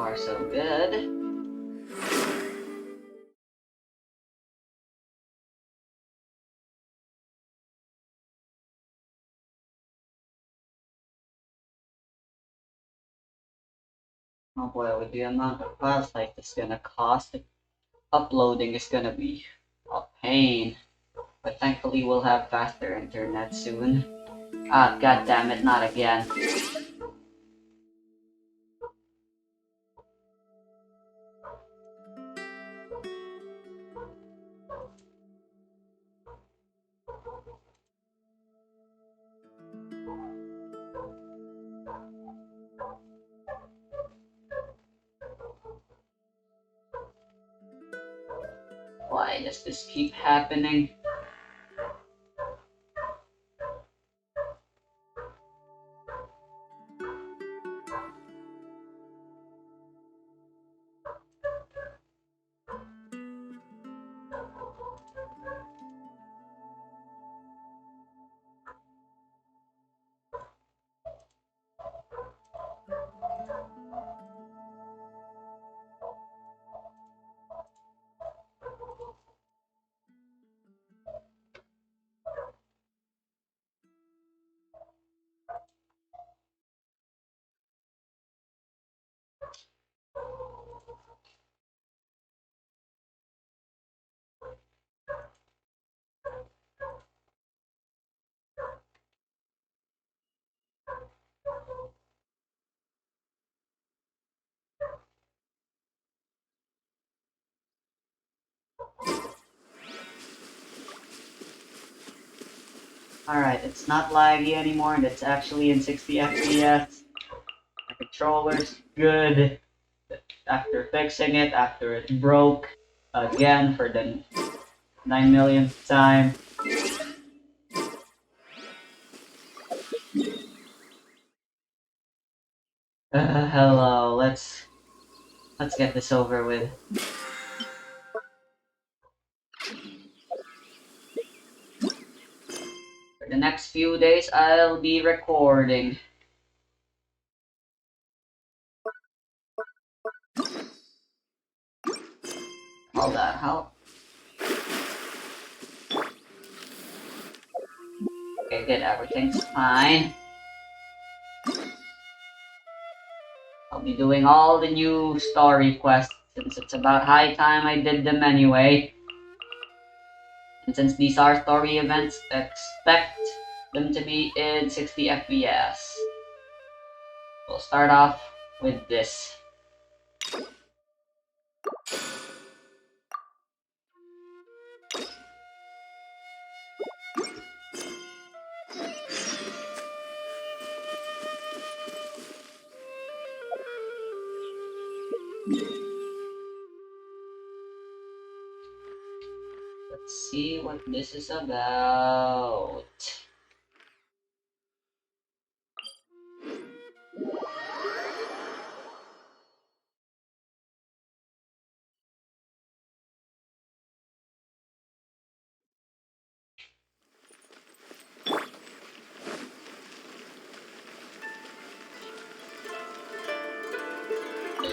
far, so good. Oh boy, with the amount of files like this gonna cost, uploading is gonna be a pain. But thankfully we'll have faster internet soon. Ah, god damn it, not again. Why does this keep happening? Alright, it's not laggy anymore and it's actually in 60 FPS. The controller's good. After fixing it, after it broke again for the 9 millionth time. Hello, let's get this over with. For the next few days, I'll be recording. All that help. Okay, good, everything's fine. I'll be doing all the new story quests since it's about high time I did them anyway. And since these are story events, expect them to be in 60 FPS. We'll start off with this. Let's see what this is about.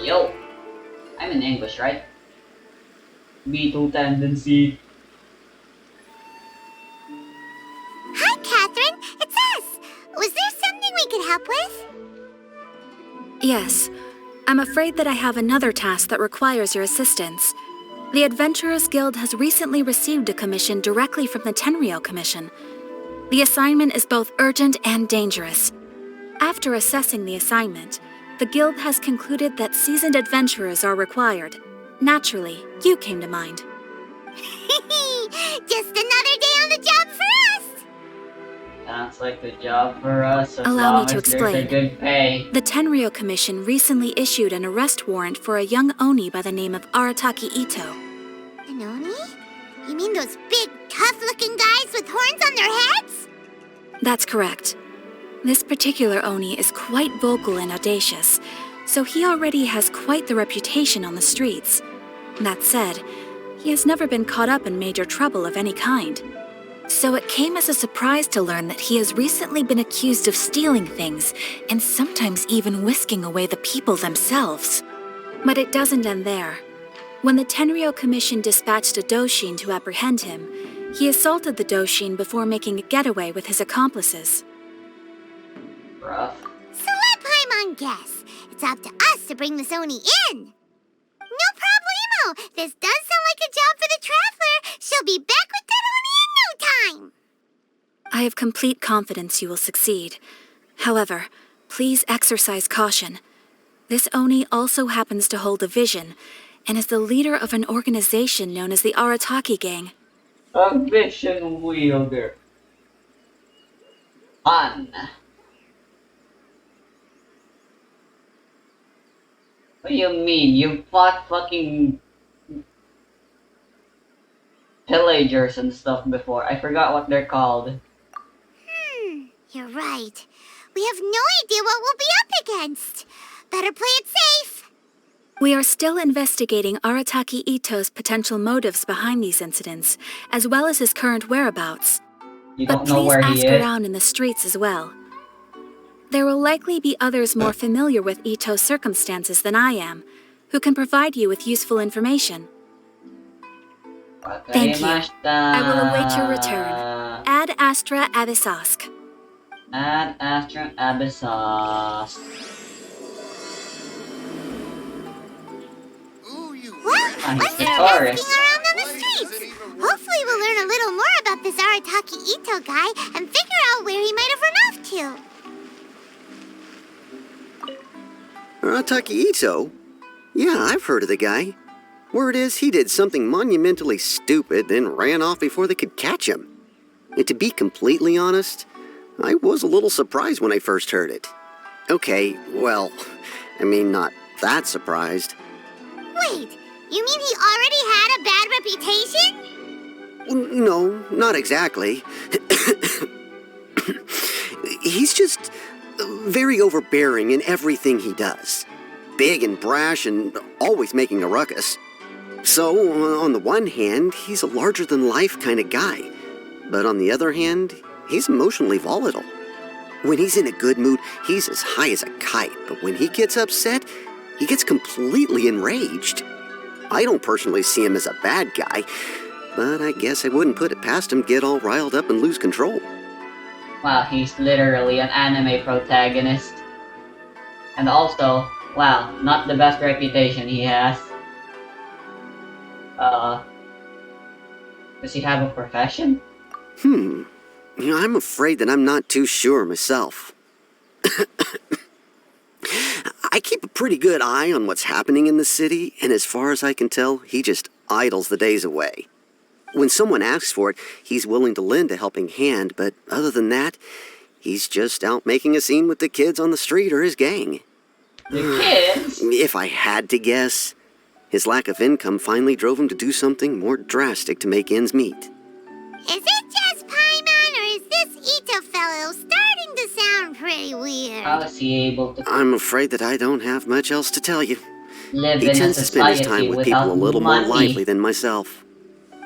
Yo! I'm in English, right? Beetle tendency. Hi, Catherine. It's us. Was there something we could help with? Yes. I'm afraid that I have another task that requires your assistance. The Adventurers Guild has recently received a commission directly from the Tenryou Commission. The assignment is both urgent and dangerous. After assessing the assignment, the Guild has concluded that seasoned adventurers are required. Naturally, you came to mind. Just another day on the job for us! Sounds like a job for us as Allow me long to as there's explain. a good pay. The Tenryou Commission recently issued an arrest warrant for a young Oni by the name of Arataki Ito. An Oni? You mean those big, tough-looking guys with horns on their heads? That's correct. This particular Oni is quite vocal and audacious, so he already has quite the reputation on the streets. That said, he has never been caught up in major trouble of any kind. So it came as a surprise to learn that he has recently been accused of stealing things, and sometimes even whisking away the people themselves. But it doesn't end there. When the Tenryou Commission dispatched a Doshin to apprehend him, he assaulted the Doshin before making a getaway with his accomplices. Rough. So let Paimon guess. It's up to us to bring this Oni in. No problemo. This does sound like a job for the Traveler. She'll be back with that Oni in no time. I have complete confidence you will succeed. However, please exercise caution. This Oni also happens to hold a vision, and is the leader of an organization known as the Arataki Gang. A vision wielder. Fun. What do you mean? You fought fucking pillagers and stuff before. I forgot what they're called. You're right. We have no idea what we'll be up against. Better play it safe. We are still investigating Arataki Ito's potential motives behind these incidents, as well as his current whereabouts. You But don't know please where he ask is? around in the streets as well. There will likely be others more familiar with Ito's circumstances than I am, who can provide you with useful information. Thank you. I will await your return. Ad Astra Abyssosk. Ad Astra Abyssos. Well, I'm let's the start tourist. asking around on the streets. Hopefully we'll learn a little more about this Arataki Ito guy and figure out where he might have run off to. Arataki Ito? Yeah, I've heard of the guy. Word is he did something monumentally stupid, then ran off before they could catch him. And to be completely honest, I was a little surprised when I first heard it. Okay, well, I mean, not that surprised. Wait, you mean he already had a bad reputation? No, not exactly. He's just very overbearing in everything he does. Big and brash and always making a ruckus. So, on the one hand, he's a larger-than-life kind of guy. But on the other hand, he's emotionally volatile. When he's in a good mood, he's as high as a kite. But when he gets upset, he gets completely enraged. I don't personally see him as a bad guy, but I guess I wouldn't put it past him to get all riled up and lose control. Wow, he's literally an anime protagonist. And also, wow, not the best reputation he has. Does he have a profession? I'm afraid that I'm not too sure myself. I keep a pretty good eye on what's happening in the city, and as far as I can tell, he just idles the days away. When someone asks for it, he's willing to lend a helping hand, but other than that, he's just out making a scene with the kids on the street or his gang. The kids? If I had to guess, his lack of income finally drove him to do something more drastic to make ends meet. Is it just Paimon, or is this Ito fellow starting to sound pretty weird? How is he able to I'm afraid that I don't have much else to tell you. live He in a tends to spend his society time with without people a little money? more lively than myself.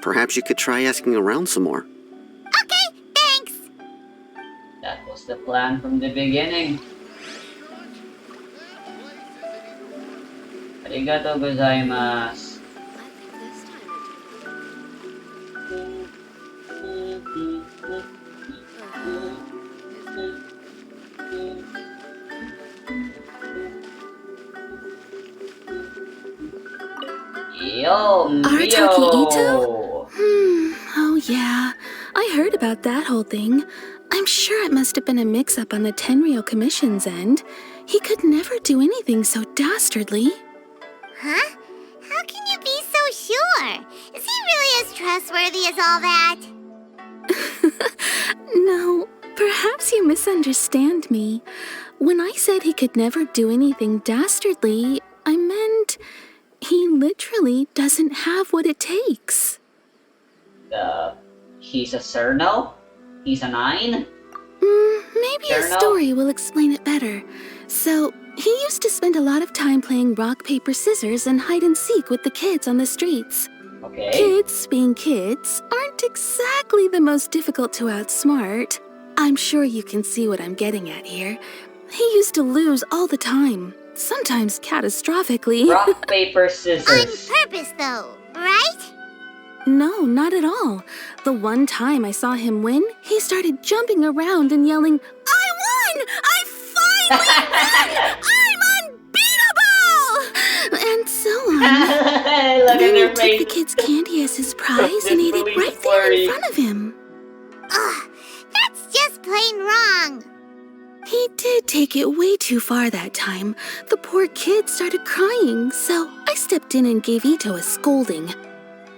Perhaps you could try asking around some more. Okay, thanks. That was the plan from the beginning. Arigato gozaimasu. Yo, Arataki Mio! Oh yeah, I heard about that whole thing. I'm sure it must have been a mix-up on the Tenryou Commission's end. He could never do anything so dastardly. Huh? How can you be so sure? Is he really as trustworthy as all that? No, perhaps you misunderstand me. When I said he could never do anything dastardly, I meant he literally doesn't have what it takes. He's a Cerno? He's a 9? Maybe a Journal? story will explain it better. So, he used to spend a lot of time playing rock, paper, scissors and hide and seek with the kids on the streets. Okay. Kids, being kids, aren't exactly the most difficult to outsmart. I'm sure you can see what I'm getting at here. He used to lose all the time. sometimes catastrophically. Rock, paper, On scissors. purpose, though, right? No, not at all. The one time I saw him win, he started jumping around and yelling, "I won! I finally won! I'm unbeatable!" And so on. Look at Then he their took face. the kid's candy as his prize and ate it Really right there blurry. in front of him. Ugh, that's just plain wrong. He did take it way too far that time. The poor kid started crying, so I stepped in and gave Ito a scolding.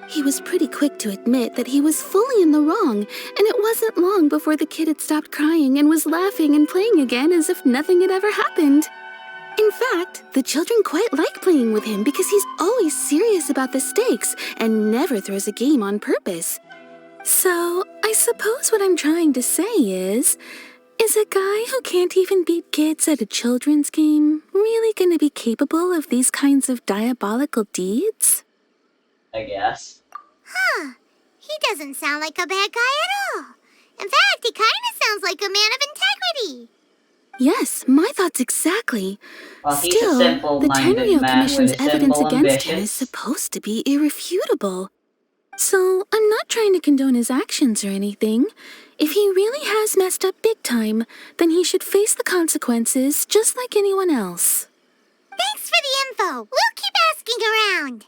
He was pretty quick to admit that he was fully in the wrong, and it wasn't long before the kid had stopped crying and was laughing and playing again as if nothing had ever happened. In fact, the children quite like playing with him because he's always serious about the stakes and never throws a game on purpose. So, I suppose what I'm trying to say is a guy who can't even beat kids at a children's game really gonna be capable of these kinds of diabolical deeds? I guess. Huh. He doesn't sound like a bad guy at all. In fact, he kind of sounds like a man of integrity. Yes, my thoughts exactly. Well, he's a Still, the simple-minded Tenryou man Commission's with evidence simple against him is ambitions. supposed to be irrefutable. So, I'm not trying to condone his actions or anything. If he really has messed up big time, then he should face the consequences just like anyone else. Thanks for the info. We'll keep asking around.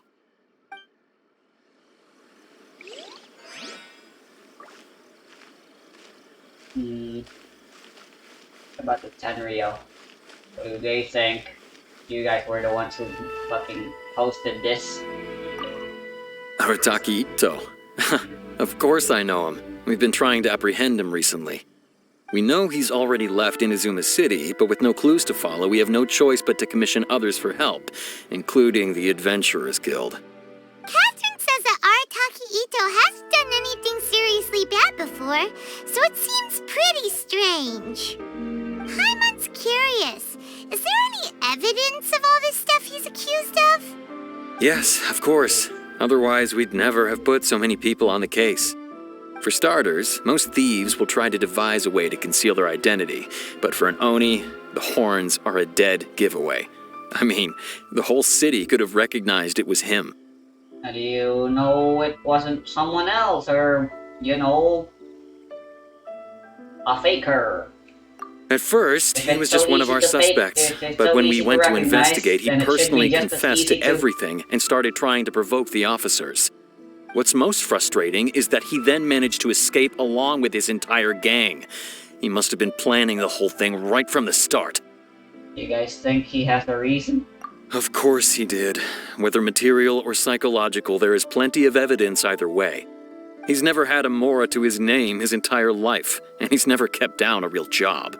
About the Tenryou. What do they think? You guys were the ones who fucking posted this. Arataki Ito. Of course I know him. We've been trying to apprehend him recently. We know he's already left Inazuma City, but with no clues to follow, we have no choice but to commission others for help, including the Adventurers Guild. Catherine says that Arataki Ito hasn't done anything seriously bad before, so it seems pretty strange. Paimon's curious. Is there any evidence of all this stuff he's accused of? Yes, of course. Otherwise, we'd never have put so many people on the case. For starters, most thieves will try to devise a way to conceal their identity, but for an Oni, the horns are a dead giveaway. I mean, the whole city could have recognized it was him. How do you know it wasn't someone else or, you know, a faker? At first, If he it's was so just one of easy our to fake, suspects, if it's but so when we easy to went to recognize, investigate, he then it should be personally just as confessed easy to to- everything and started trying to provoke the officers. What's most frustrating is that he then managed to escape along with his entire gang. He must have been planning the whole thing right from the start. You guys think he has a reason? Of course he did. Whether material or psychological, there is plenty of evidence either way. He's never had a Mora to his name his entire life, and he's never kept down a real job.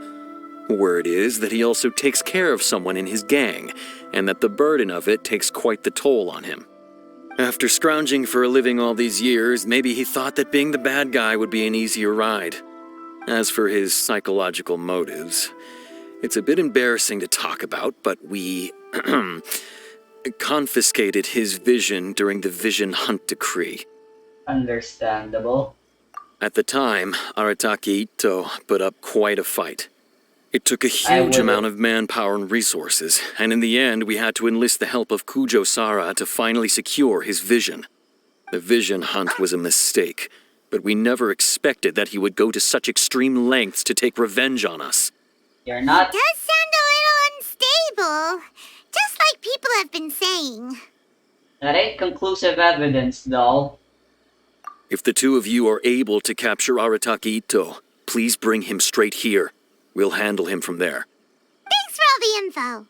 Word is that he also takes care of someone in his gang, and that the burden of it takes quite the toll on him. After scrounging for a living all these years, maybe he thought that being the bad guy would be an easier ride. As for his psychological motives, it's a bit embarrassing to talk about, but we confiscated his vision during the Vision Hunt Decree. Understandable. At the time, Arataki Ito put up quite a fight. It took a I huge would- amount of manpower and resources, and in the end we had to enlist the help of Kujo Sara to finally secure his vision. The Vision Hunt was a mistake, but we never expected that he would go to such extreme lengths to take revenge on us. You're not. Does sound a little unstable, just like people have been saying. That ain't conclusive evidence, though. If the two of you are able to capture Arataki Ito, please bring him straight here. We'll handle him from there. Thanks for all the info.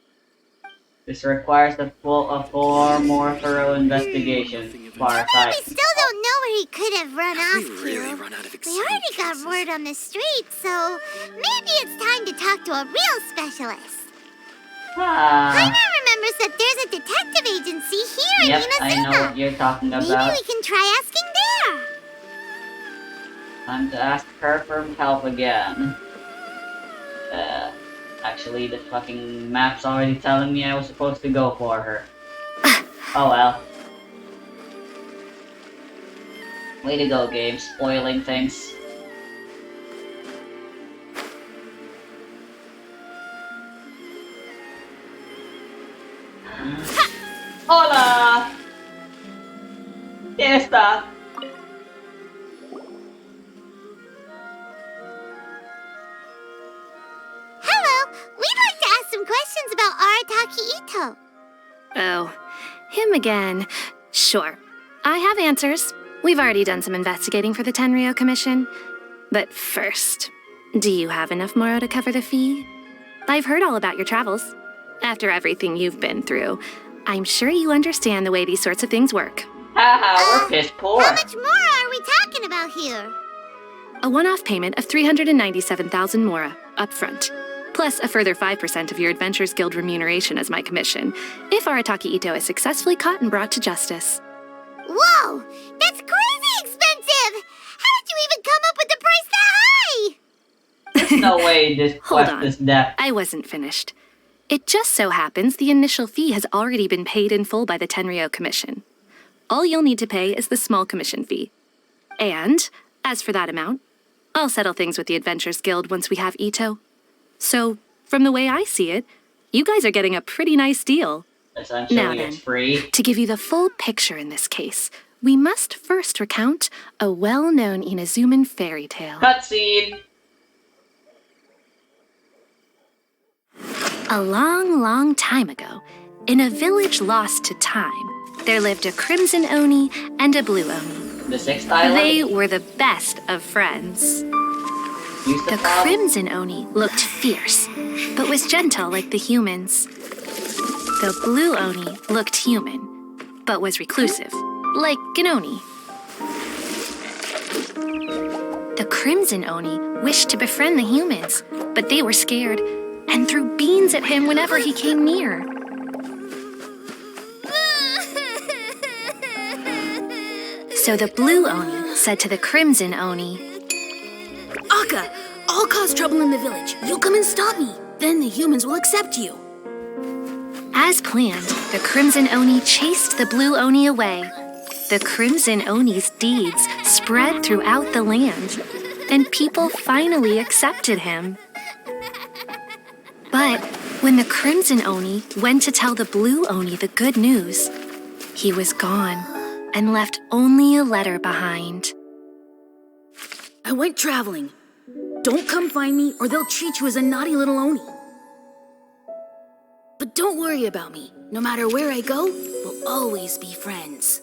This requires a far more thorough investigation. Far We still don't know where he could have run off We to. really run out of We exciting already got cases. word on the street, so maybe it's time to talk to a real specialist. Paimon remembers that there's a detective agency here Yep, in I know Inazuman. what you're talking Maybe about. we can try asking there. Time to ask her for help again. Actually, the fucking map's already telling me I was supposed to go for her. Oh well. Way to go, game. Spoiling things. Hola! ¿Quién está? Hello, we'd like to ask some questions about Arataki Ito. Oh, him again. Sure. I have answers. We've already done some investigating for the Tenryou Commission. But first, do you have enough Moro to cover the fee? I've heard all about your travels. After everything you've been through, I'm sure you understand the way these sorts of things work. Haha, we're piss poor. How much more are we talking about here? A one-off payment of 397,000 Mora, upfront. Plus a further 5% of your Adventures Guild remuneration as my commission, if Arataki Ito is successfully caught and brought to justice. Whoa! That's crazy expensive! How did you even come up with the price that high? There's no way this Hold quest on. is depth. I wasn't finished. It just so happens the initial fee has already been paid in full by the Tenryou Commission. All you'll need to pay is the small commission fee. And, as for that amount, I'll settle things with the Adventures Guild once we have Ito. So, from the way I see it, you guys are getting a pretty nice deal. Essentially, Now it's then, free. to give you the full picture in this case, we must first recount a well-known Inazuman fairy tale. Cutscene! A long, long time ago, in a village lost to time, there lived a crimson Oni and a blue Oni. The sixth island? They were the best of friends. Used to The follow- crimson Oni looked fierce, but was gentle like the humans. The blue Oni looked human, but was reclusive, like an Oni. The crimson Oni wished to befriend the humans, but they were scared and threw beans at him whenever he came near. So the blue Oni said to the crimson Oni, Akka, I'll cause trouble in the village. You come and stop me. Then the humans will accept you. as planned, the crimson Oni chased the blue Oni away. The crimson Oni's deeds spread throughout the land, and people finally accepted him. But when the crimson Oni went to tell the blue Oni the good news, he was gone and left only a letter behind. I went traveling. Don't come find me or they'll treat you as a naughty little Oni. But don't worry about me. No matter where I go, we'll always be friends.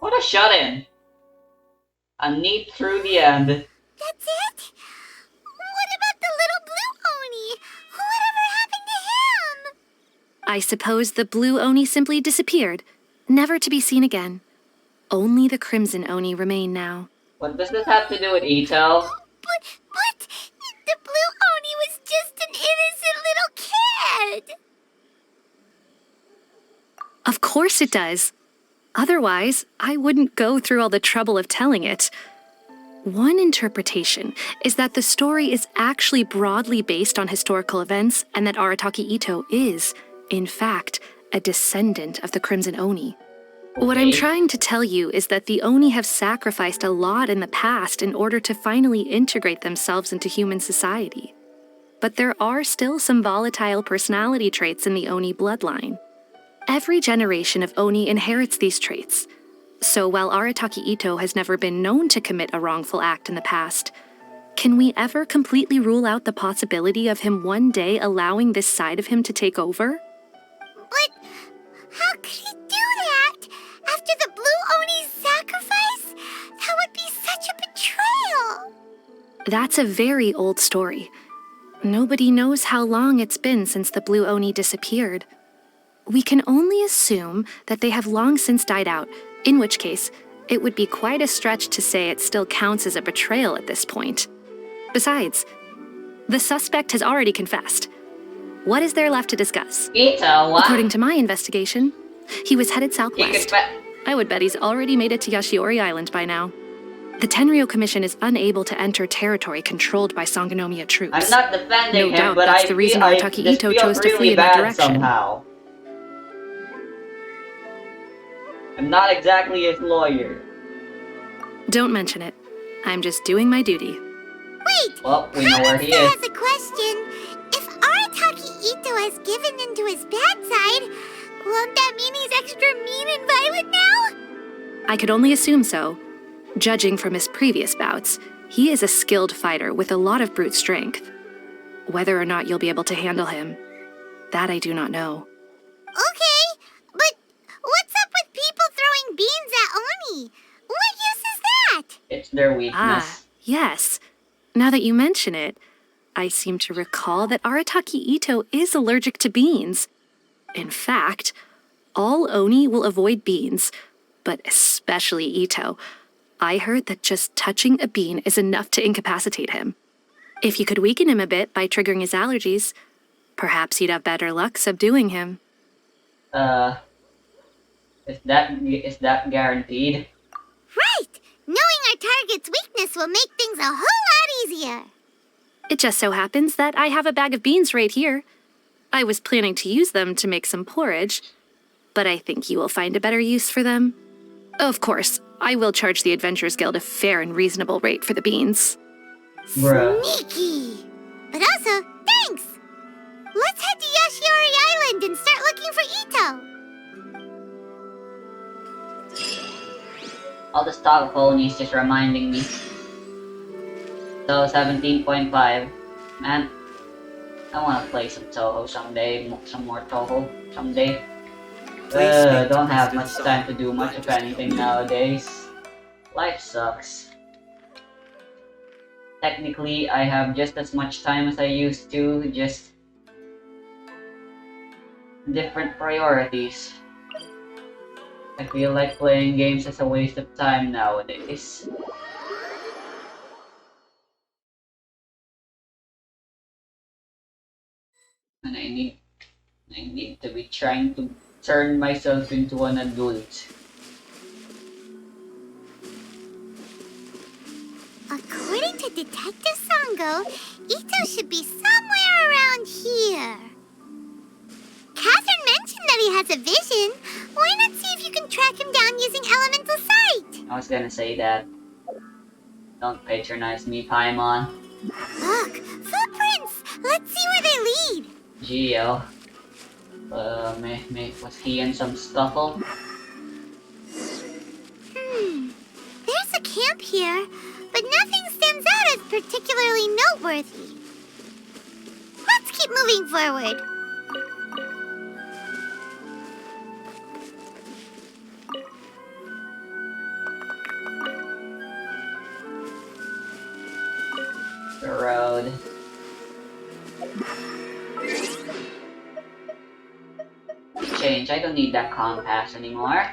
What a shut-in. A neat through the end. That's it? What about the little blue Oni? Whatever happened to him? I suppose the blue Oni simply disappeared, never to be seen again. Only the crimson Oni remain now. What does this have to do with Ito? But the blue Oni was just an innocent little kid. Of course it does. Otherwise, I wouldn't go through all the trouble of telling it. One interpretation is that the story is actually broadly based on historical events and that Arataki Ito is, in fact, a descendant of the Crimson Oni. What I'm trying to tell you is that the Oni have sacrificed a lot in the past in order to finally integrate themselves into human society. But there are still some volatile personality traits in the Oni bloodline. Every generation of Oni inherits these traits. So while Arataki Ito has never been known to commit a wrongful act in the past, can we ever completely rule out the possibility of him one day allowing this side of him to take over? But how could he do that? After the blue Oni's sacrifice? That would be such a betrayal. That's a very old story. Nobody knows how long it's been since the blue Oni disappeared. We can only assume that they have long since died out, in which case, it would be quite a stretch to say it still counts as a betrayal at this point. Besides, the suspect has already confessed. What is there left to discuss? Ito, what? According to my investigation, he was headed He southwest. confessed. I would bet he's already made it to Yashiori Island by now. The Tenryou Commission is unable to enter territory controlled by Sangonomiya troops. I'm not defending No him, doubt but that's I the reason feel Arataki this Ito feels chose to really flee in that bad direction. somehow. I'm not exactly his lawyer. Don't mention it. I'm just doing my duty. Wait, Well, we know where he Hamster is. has a question. If Arataki Ito has given in to his bad side, Won't that mean he's extra mean and violent now? I could only assume so. Judging from his previous bouts, he is a skilled fighter with a lot of brute strength. Whether or not you'll be able to handle him, that I do not know. Okay, but what's up with people throwing beans at Oni? What use is that? It's their weakness. Yes. Now that you mention it, I seem to recall that Arataki Ito is allergic to beans. In fact, all Oni will avoid beans, but especially Ito. I heard that just touching a bean is enough to incapacitate him. If you could weaken him a bit by triggering his allergies, perhaps you'd have better luck subduing him. Is that guaranteed? Right! Knowing our target's weakness will make things a whole lot easier. It just so happens that I have a bag of beans right here. I was planning to use them to make some porridge, but I think you will find a better use for them. Of course, I will charge the Adventurers Guild a fair and reasonable rate for the beans. Bruh. Sneaky! But also, thanks! Let's head to Yoshiori Island and start looking for Ito! All the stock ponies just reminding me. So 17.5. Man, I wanna play some Toho someday, some more Toho someday. Don't have much time to do much of anything nowadays. Life sucks. Technically, I have just as much time as I used to, just different priorities. I feel like playing games is a waste of time nowadays. And I need to be trying to turn myself into an adult. According to Detective Sango, Ito should be somewhere around here. Catherine mentioned that he has a vision. Why not see if you can track him down using elemental sight? I was gonna say that. Don't patronize me, Paimon. Look, footprints! Let's see where they lead. Geo. Was he in some scuffle? There's a camp here, but nothing stands out as particularly noteworthy. Let's keep moving forward. The road. Change. I don't need that compass anymore.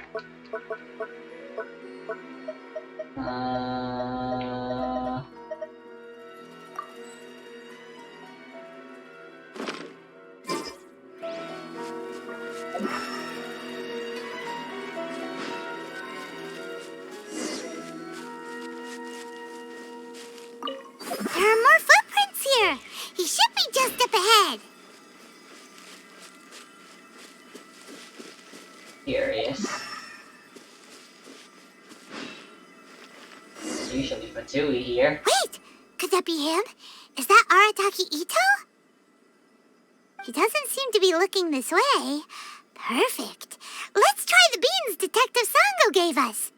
There are more footprints here. He should be just up ahead. Curious. There's usually Matsui here. Wait! Could that be him? Is that Arataki Ito? He doesn't seem to be looking this way. Perfect. Let's try the beans Detective Sango gave us.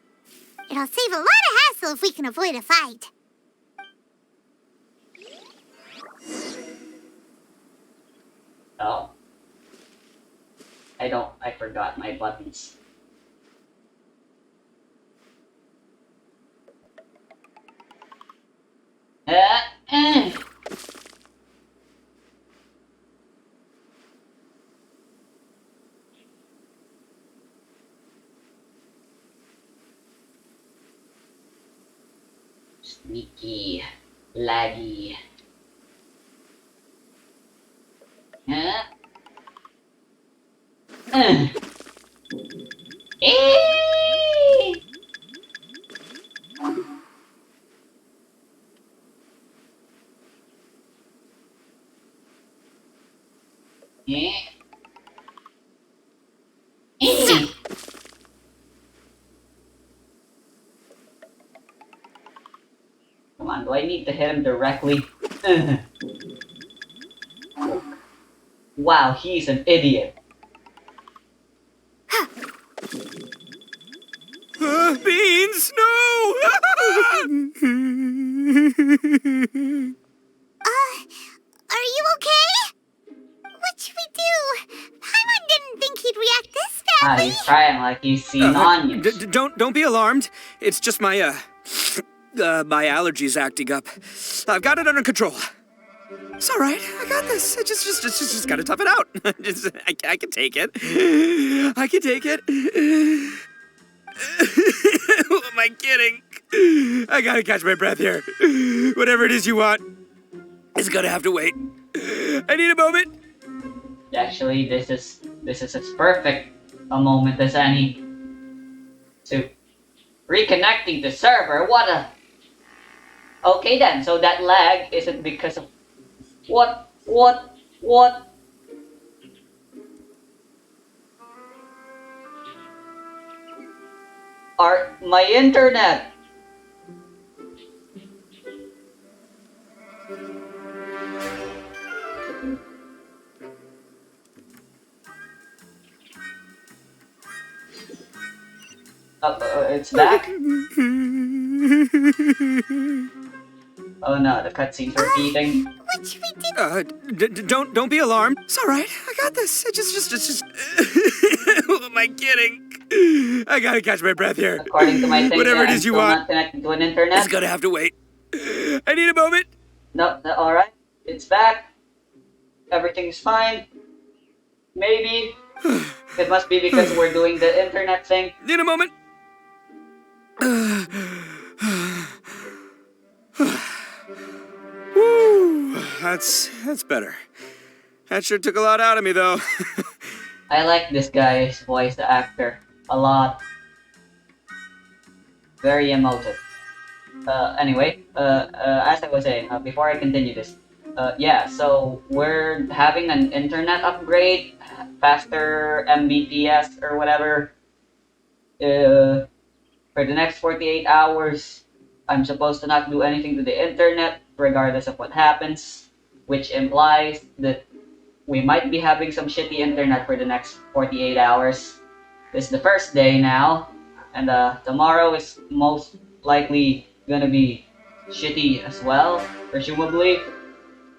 It'll save a lot of hassle if we can avoid a fight. Oh. I forgot my buttons. Eh. Sneaky. Laggy. Huh? Eh. Come on, do I need to hit him directly? Wow, he's an idiot. Beans, no! Are you okay? What should we do? Paimon didn't think he'd react this badly. He's crying like he's seen onions. Don't be alarmed. It's just my my allergies acting up. I've got it under control. It's all right. I got this. I just gotta tough it out. I can take it. I can take it. Who am I kidding? I gotta catch my breath here. Whatever it is you want, it's gonna have to wait. I need a moment. Actually, this is as perfect a moment as any to reconnecting the server. What a... Okay then, so that lag isn't because of... What? My internet! It's back? Oh no, the cutscene's repeating. What should we do? Don't be alarmed. It's all right. I got this. I just. Who am I kidding? I gotta catch my breath here. According to my thing, Whatever it I'm is you still want. not connected to an internet. It's gonna have to wait. I need a moment. No, alright. It's back. Everything's fine. Maybe. It must be because we're doing the internet thing. Need a moment. Woo, that's better. That sure took a lot out of me, though. I like this guy's voice actor a lot. Very emotive. Anyway, as I was saying, before I continue this, yeah, so we're having an internet upgrade, faster Mbps or whatever. For the next 48 hours, I'm supposed to not do anything to the internet, regardless of what happens, which implies that we might be having some shitty internet for the next 48 hours. This is the first day now, and tomorrow is most likely gonna be shitty as well, presumably.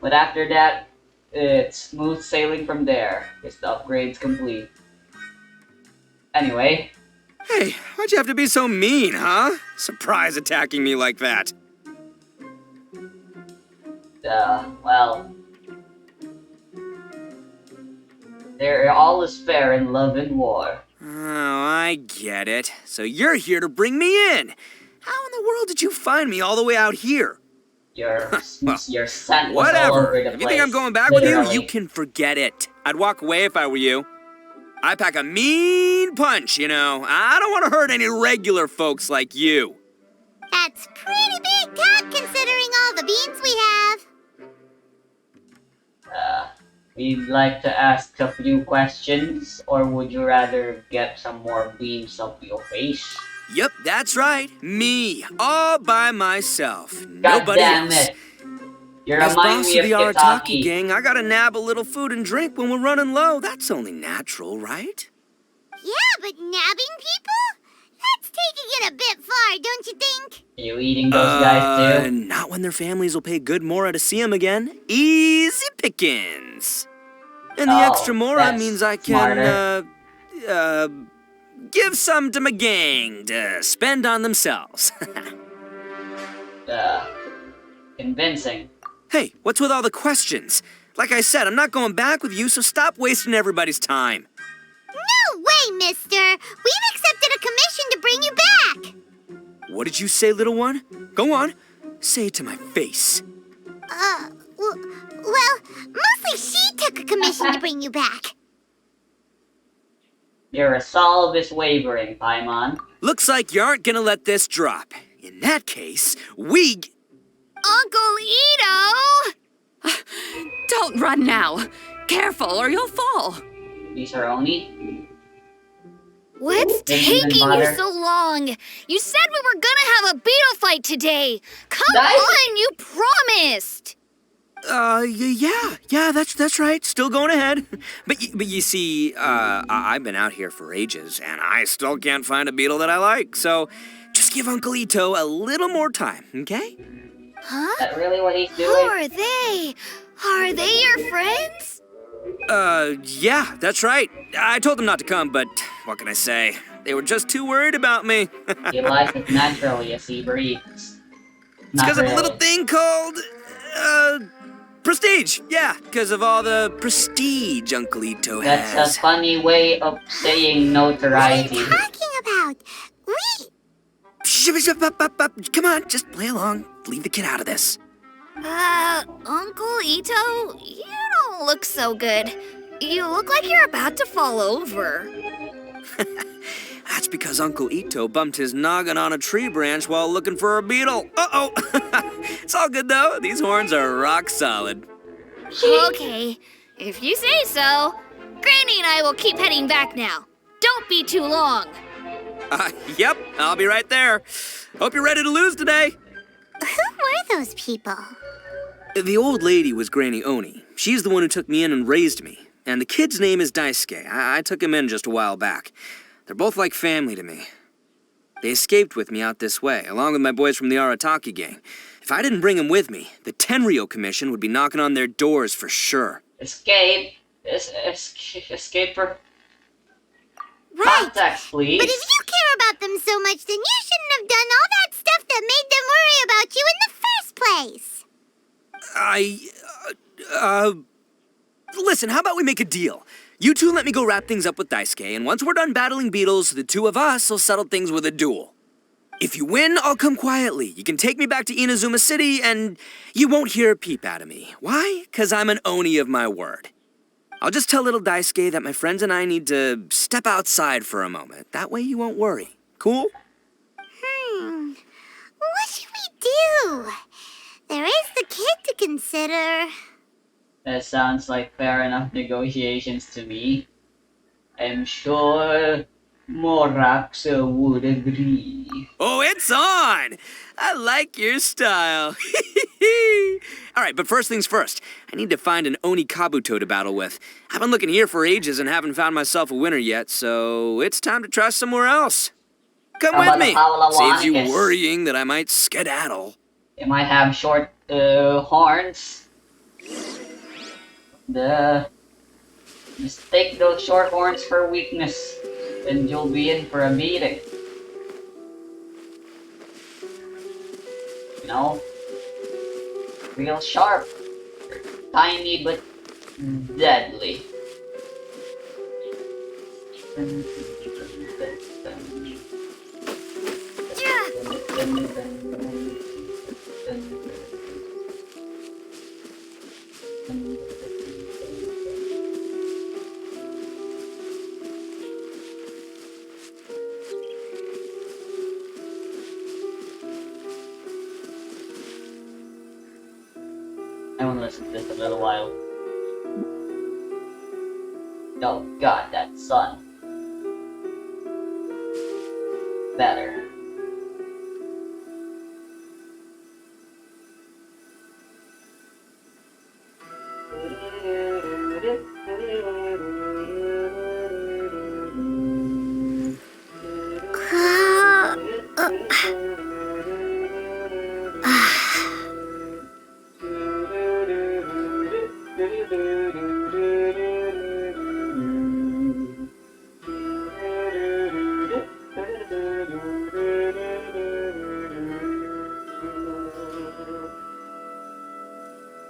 But after that, it's smooth sailing from there, because the upgrade's complete. Anyway. Hey, why'd you have to be so mean, huh? Surprise attacking me like that. Well... all is fair in love and war. Oh, I get it. So you're here to bring me in. How in the world did you find me all the way out here? Your Well, scent was all whatever. over the place. If you think I'm going back with literally. you can forget it. I'd walk away if I were you. I pack a mean punch, you know. I don't want to hurt any regular folks like you. That's pretty big talk considering all the beans we have. We'd like to ask a few questions, or would you rather get some more beams up your face? Yep, that's right. Me, all by myself. God Nobody damn else. it! You As remind boss me of of the Arataki Kitaki. gang, I gotta nab a little food and drink when we're running low. That's only natural, right? Yeah, but nabbing people? That's taking it a bit far, don't you think? Are you eating those guys too? Not when their families will pay good mora to see them again. Easy pickings. And the Oh, extra mora that's means I smarter. can, give some to my gang to spend on themselves. Convincing. Hey, what's with all the questions? Like I said, I'm not going back with you, so stop wasting everybody's time. No way, mister! We've accepted a commission to bring you back! What did you say, little one? Go on. Say it to my face. Well, mostly she took a commission to bring you back. Your resolve is wavering, Paimon. Looks like you aren't gonna let this drop. In that case, we... Uncle Ito! Don't run now. Careful or you'll fall. These are only... What's Didn't even taking you bother. so long? You said we were gonna have a beetle fight today. Come Nice. on, you promised. Yeah, that's right. Still going ahead. But you see, I've been out here for ages, and I still can't find a beetle that I like. So, just give Uncle Ito a little more time, okay? Huh? Is that really what he's Who doing? are they? Are they your friends? Yeah, that's right. I told them not to come, but what can I say? They were just too worried about me. He likes it naturally as he breathes. It's Not because of a little really. thing called, prestige. Yeah, because of all the prestige Uncle Ito That's has. a funny way of saying What are notoriety. you talking about? Come on, just play along. Leave the kid out of this. Uncle Ito, you don't look so good. You look like you're about to fall over. That's because Uncle Ito bumped his noggin on a tree branch while looking for a beetle. Uh-oh. It's all good, though. These horns are rock solid. Okay, if you say so. Granny and I will keep heading back now. Don't be too long. Yep, I'll be right there. Hope you're ready to lose today. Who were those people? The old lady was Granny Oni. She's the one who took me in and raised me. And the kid's name is Daisuke. I took him in just a while back. They're both like family to me. They escaped with me out this way, along with my boys from the Arataki gang. If I didn't bring them with me, the Tenryou Commission would be knocking on their doors for sure. Escape. Escape for Right. context, please. But if you care about them so much, then you shouldn't have done all that stuff that made them worry about you in the first place. Listen, how about we make a deal? You two let me go wrap things up with Daisuke, and once we're done battling beetles, the two of us will settle things with a duel. If you win, I'll come quietly. You can take me back to Inazuma City, and you won't hear a peep out of me. Why? 'Cause I'm an Oni of my word. I'll just tell little Daisuke that my friends and I need to step outside for a moment. That way you won't worry. Cool? What should we do? There is the kid to consider. That sounds like fair enough negotiations to me. I'm sure Moraxa would agree. Oh, it's on! I like your style. All right, but first things first. I need to find an Oni Kabuto to battle with. I've been looking here for ages and haven't found myself a winner yet, so it's time to try somewhere else. Come How with about me. the Palawanicus? Saves you worrying that I might skedaddle. It might have short horns. Just take those short horns for weakness, and you'll be in for a beating. You know? Real sharp. Tiny but deadly. I want to listen to this a little while. Oh god, that sun. Better.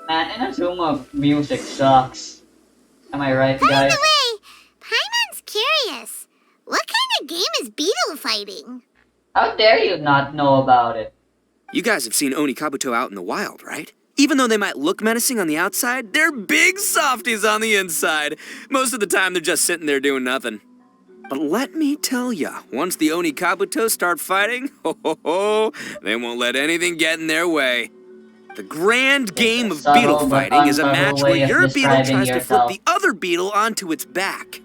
Man, Inazuma music sucks. Am I right, By guys? the way, Paimon's curious. What kind of game is Beetle fighting? How dare you not know about it? You guys have seen Oni Kabuto out in the wild, right? Even though they might look menacing on the outside, they're big softies on the inside. Most of the time, they're just sitting there doing nothing. But let me tell ya, once the Oni Kabuto start fighting, they won't let anything get in their way. The grand game of subtle beetle but fighting is a unsubtle match where way of your beetle describing tries to flip yourself. the other beetle onto its back.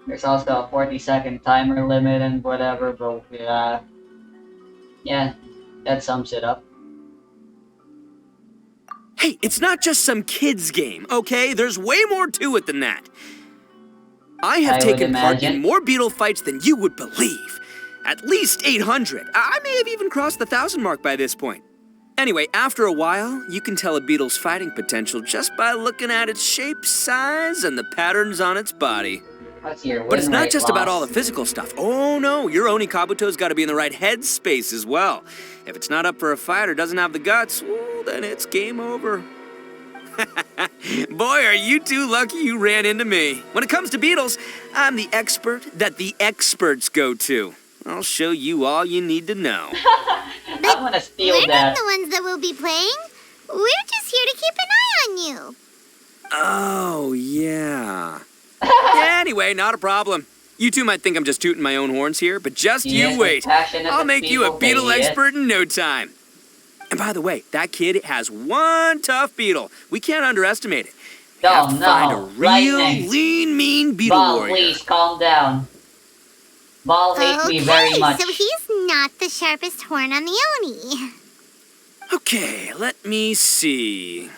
There's also a 40-second timer limit and whatever, but yeah, that sums it up. Hey, it's not just some kid's game, okay? There's way more to it than that. I have I would taken part in imagine. more Beetle fights than you would believe. At least 800. I may have even crossed the 1,000 mark by this point. Anyway, after a while, you can tell a beetle's fighting potential just by looking at its shape, size, and the patterns on its body. What's your win But it's not rate, just about all the loss? physical stuff. Oh no, your Onikabuto's got to be in the right headspace as well. If it's not up for a fight or doesn't have the guts, well, then it's game over. Boy, are you two lucky you ran into me. When it comes to beetles, I'm the expert that the experts go to. I'll show you all you need to know. I'm gonna steal We're that. not the ones that will be playing. We're just here to keep an eye on you. Oh, yeah. Yeah, anyway, not a problem. You two might think I'm just tooting my own horns here, but just He is you wait. as passionate I'll as make you a people say beetle he is. expert in no time. And by the way, that kid has one tough beetle. We can't underestimate it. We Oh, have to find a no. real Lightning. lean, mean beetle Ball, warrior. please calm down. Ball hates me very much. So he's not the sharpest horn on the Oni. Okay, let me see.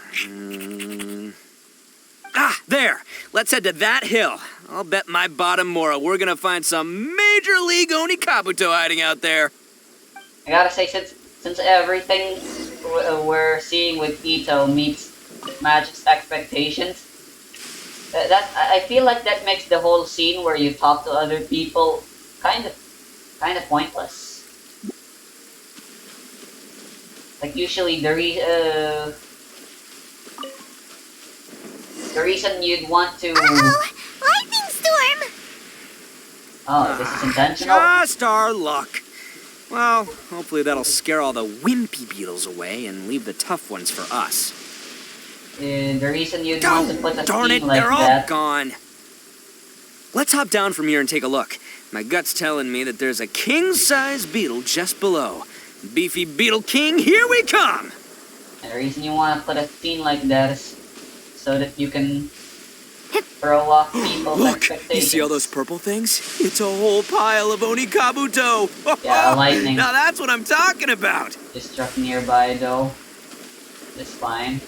There. Let's head to that hill. I'll bet my bottom Mora we're gonna find some major league Onikabuto hiding out there. I gotta say, since everything we're seeing with Ito meets Magic's expectations, I feel like that makes the whole scene where you talk to other people kind of pointless. Like usually the reason you'd want to. Uh-oh! Lightning storm! Oh, this is intentional. Just our luck. Well, hopefully that'll scare all the wimpy beetles away and leave the tough ones for us. The reason you'd want to put a Darn scene it, like they're all that. gone. Let's hop down from here and take a look. My gut's telling me that there's a king-size beetle just below. Beefy Beetle King, here we come! And the reason you want to put a scene like that is so that you can throw off people's Look, expectations. you see all those purple things? It's a whole pile of Onikabuto! Yeah, lightning. Now that's what I'm talking about! Just struck nearby though. It's fine.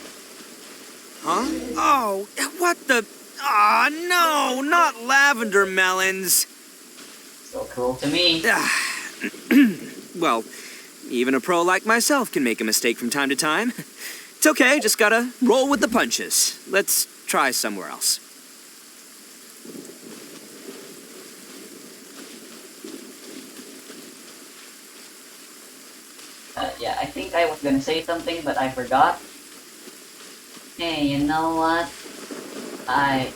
Huh? Oh, what the... Aw, no, not lavender melons. So cool to me. Well, even a pro like myself can make a mistake from time to time. It's okay, just gotta roll with the punches. Let's try somewhere else. Yeah, I think I was gonna say something, but I forgot. Hey, you know what? I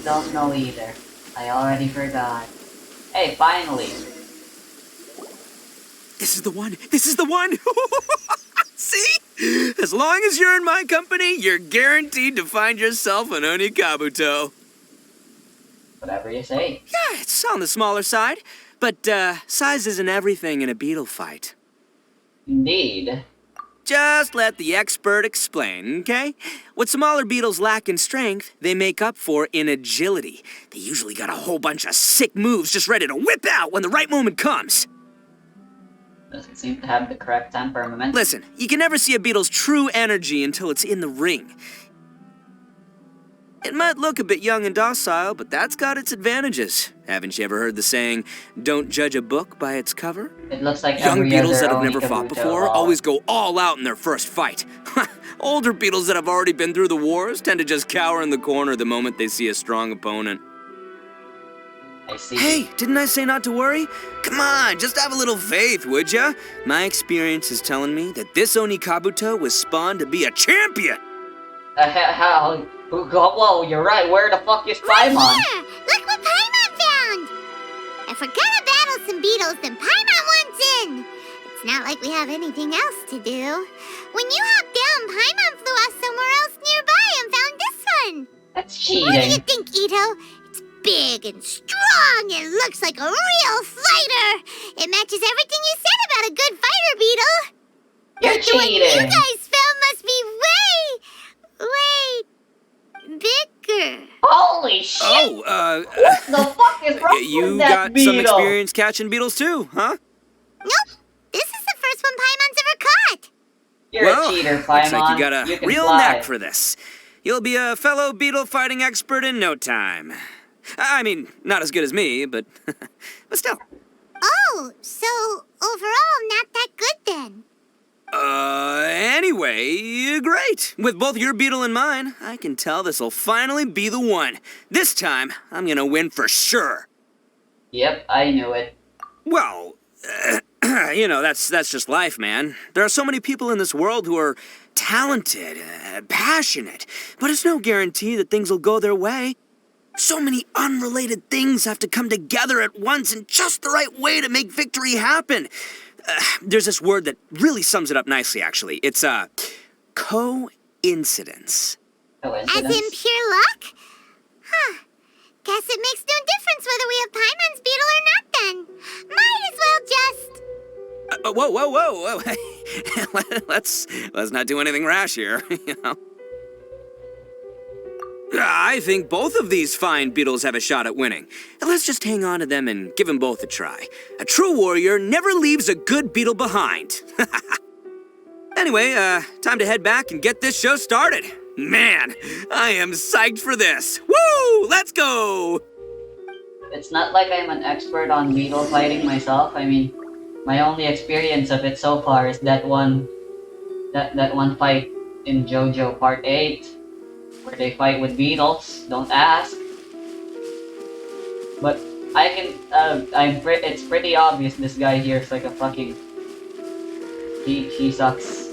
don't know either. I already forgot. Hey, finally. This is the one! This is the one! See? As long as you're in my company, you're guaranteed to find yourself an Onikabuto. Whatever you say. Yeah, it's on the smaller side, but size isn't everything in a beetle fight. Indeed. Just let the expert explain, okay? What smaller beetles lack in strength, they make up for in agility. They usually got a whole bunch of sick moves just ready to whip out when the right moment comes. Doesn't seem to have the correct temperament. Listen, you can never see a beetle's true energy until it's in the ring. It might look a bit young and docile, but that's got its advantages. Haven't you ever heard the saying, don't judge a book by its cover? It looks like Young every beetles other that have never fought Onikabuto before all. always go all out in their first fight. Older beetles that have already been through the wars tend to just cower in the corner the moment they see a strong opponent. I see. Hey, didn't I say not to worry? Come on, just have a little faith, would ya? My experience is telling me that this Onikabuto was spawned to be a champion. How? Whoa, you're right. Where the fuck is Right Paimon? here! Look what Paimon found! If we're gonna battle some beetles, then Paimon wants in! It's not like we have anything else to do. When you hopped down, Paimon flew off somewhere else nearby and found this one! That's What do you cheating. think, Ito? It's big and strong and looks like a real fighter! It matches everything you said about a good fighter, Beetle! You're But the one you cheating. guys found must be way bigger. Holy shit! Oh, What the fuck is wrong you with that got beetle? some experience catching beetles too, huh? Nope. This is the first one Paimon's ever caught. You're Well, a cheater, looks like Paimon. you got a You can real fly. knack for this. You'll be a fellow beetle fighting expert in no time. I mean, not as good as me, but still. Oh, so overall not that good then. Anyway, great. With both your beetle and mine, I can tell this'll finally be the one. This time, I'm gonna win for sure. Yep, I knew it. Well, that's just life, man. There are so many people in this world who are talented, passionate, but it's no guarantee that things will go their way. So many unrelated things have to come together at once in just the right way to make victory happen. There's this word that really sums it up nicely, actually. It's, coincidence. As Coincidence? in pure luck? Huh. Guess it makes no difference whether we have Paimon's beetle or not then. Might as well just... Whoa. let's not do anything rash here, you know. I think both of these fine beetles have a shot at winning. Let's just hang on to them and give them both a try. A true warrior never leaves a good beetle behind. Anyway, time to head back and get this show started. Man, I am psyched for this. Woo! Let's go! It's not like I'm an expert on beetle fighting myself. I mean, my only experience of it so far is that one fight in JoJo Part 8, where they fight with beetles. Don't ask. But I can, it's pretty obvious this guy here is like a fucking... He sucks.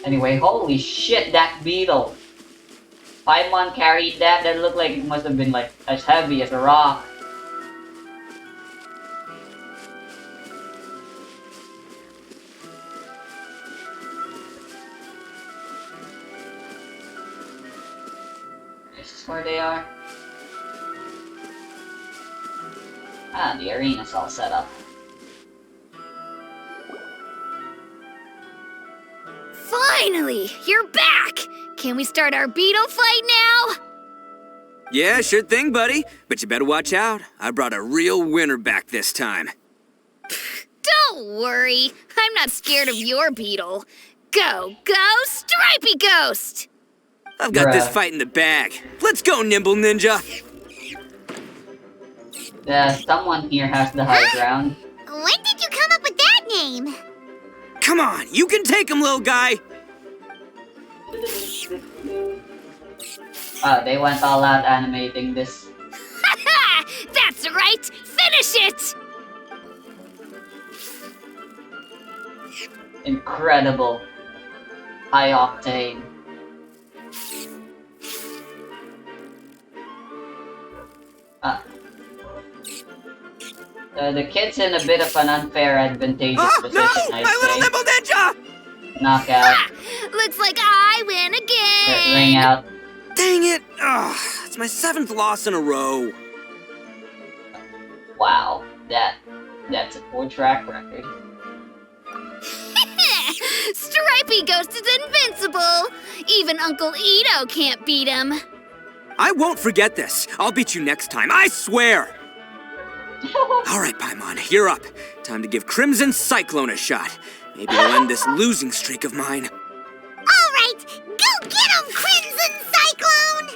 Anyway, holy shit, that beetle! Paimon carried that. That looked like it must have been like as heavy as a rock. This is where they are. Ah, the arena's all set up. Finally! You're back! Can we start our beetle fight now? Yeah, sure thing, buddy. But you better watch out. I brought a real winner back this time. Don't worry. I'm not scared of your beetle. Go, Stripey Ghost! I've got this Bruh. fight in the bag. Let's go, Nimble Ninja. Someone here has the high ground. When did you come up with that name? Come on, you can take him, little guy. They went all out animating this. Ha! That's right! Finish it! Incredible. High octane. The kid's in a bit of an unfair, advantageous Oh, position, no! I'd My little say. Nimble Ninja! Knockout. Ha! Looks like I win again! Ring out. Dang it! Ugh, it's my 7th loss in a row. Wow. That's a poor track record. Stripey Ghost is invincible! Even Uncle Ito can't beat him. I won't forget this. I'll beat you next time, I swear! All right, Paimon, you're up. Time to give Crimson Cyclone a shot. Maybe I'll end this losing streak of mine. All right, go get him, Crimson Cyclone!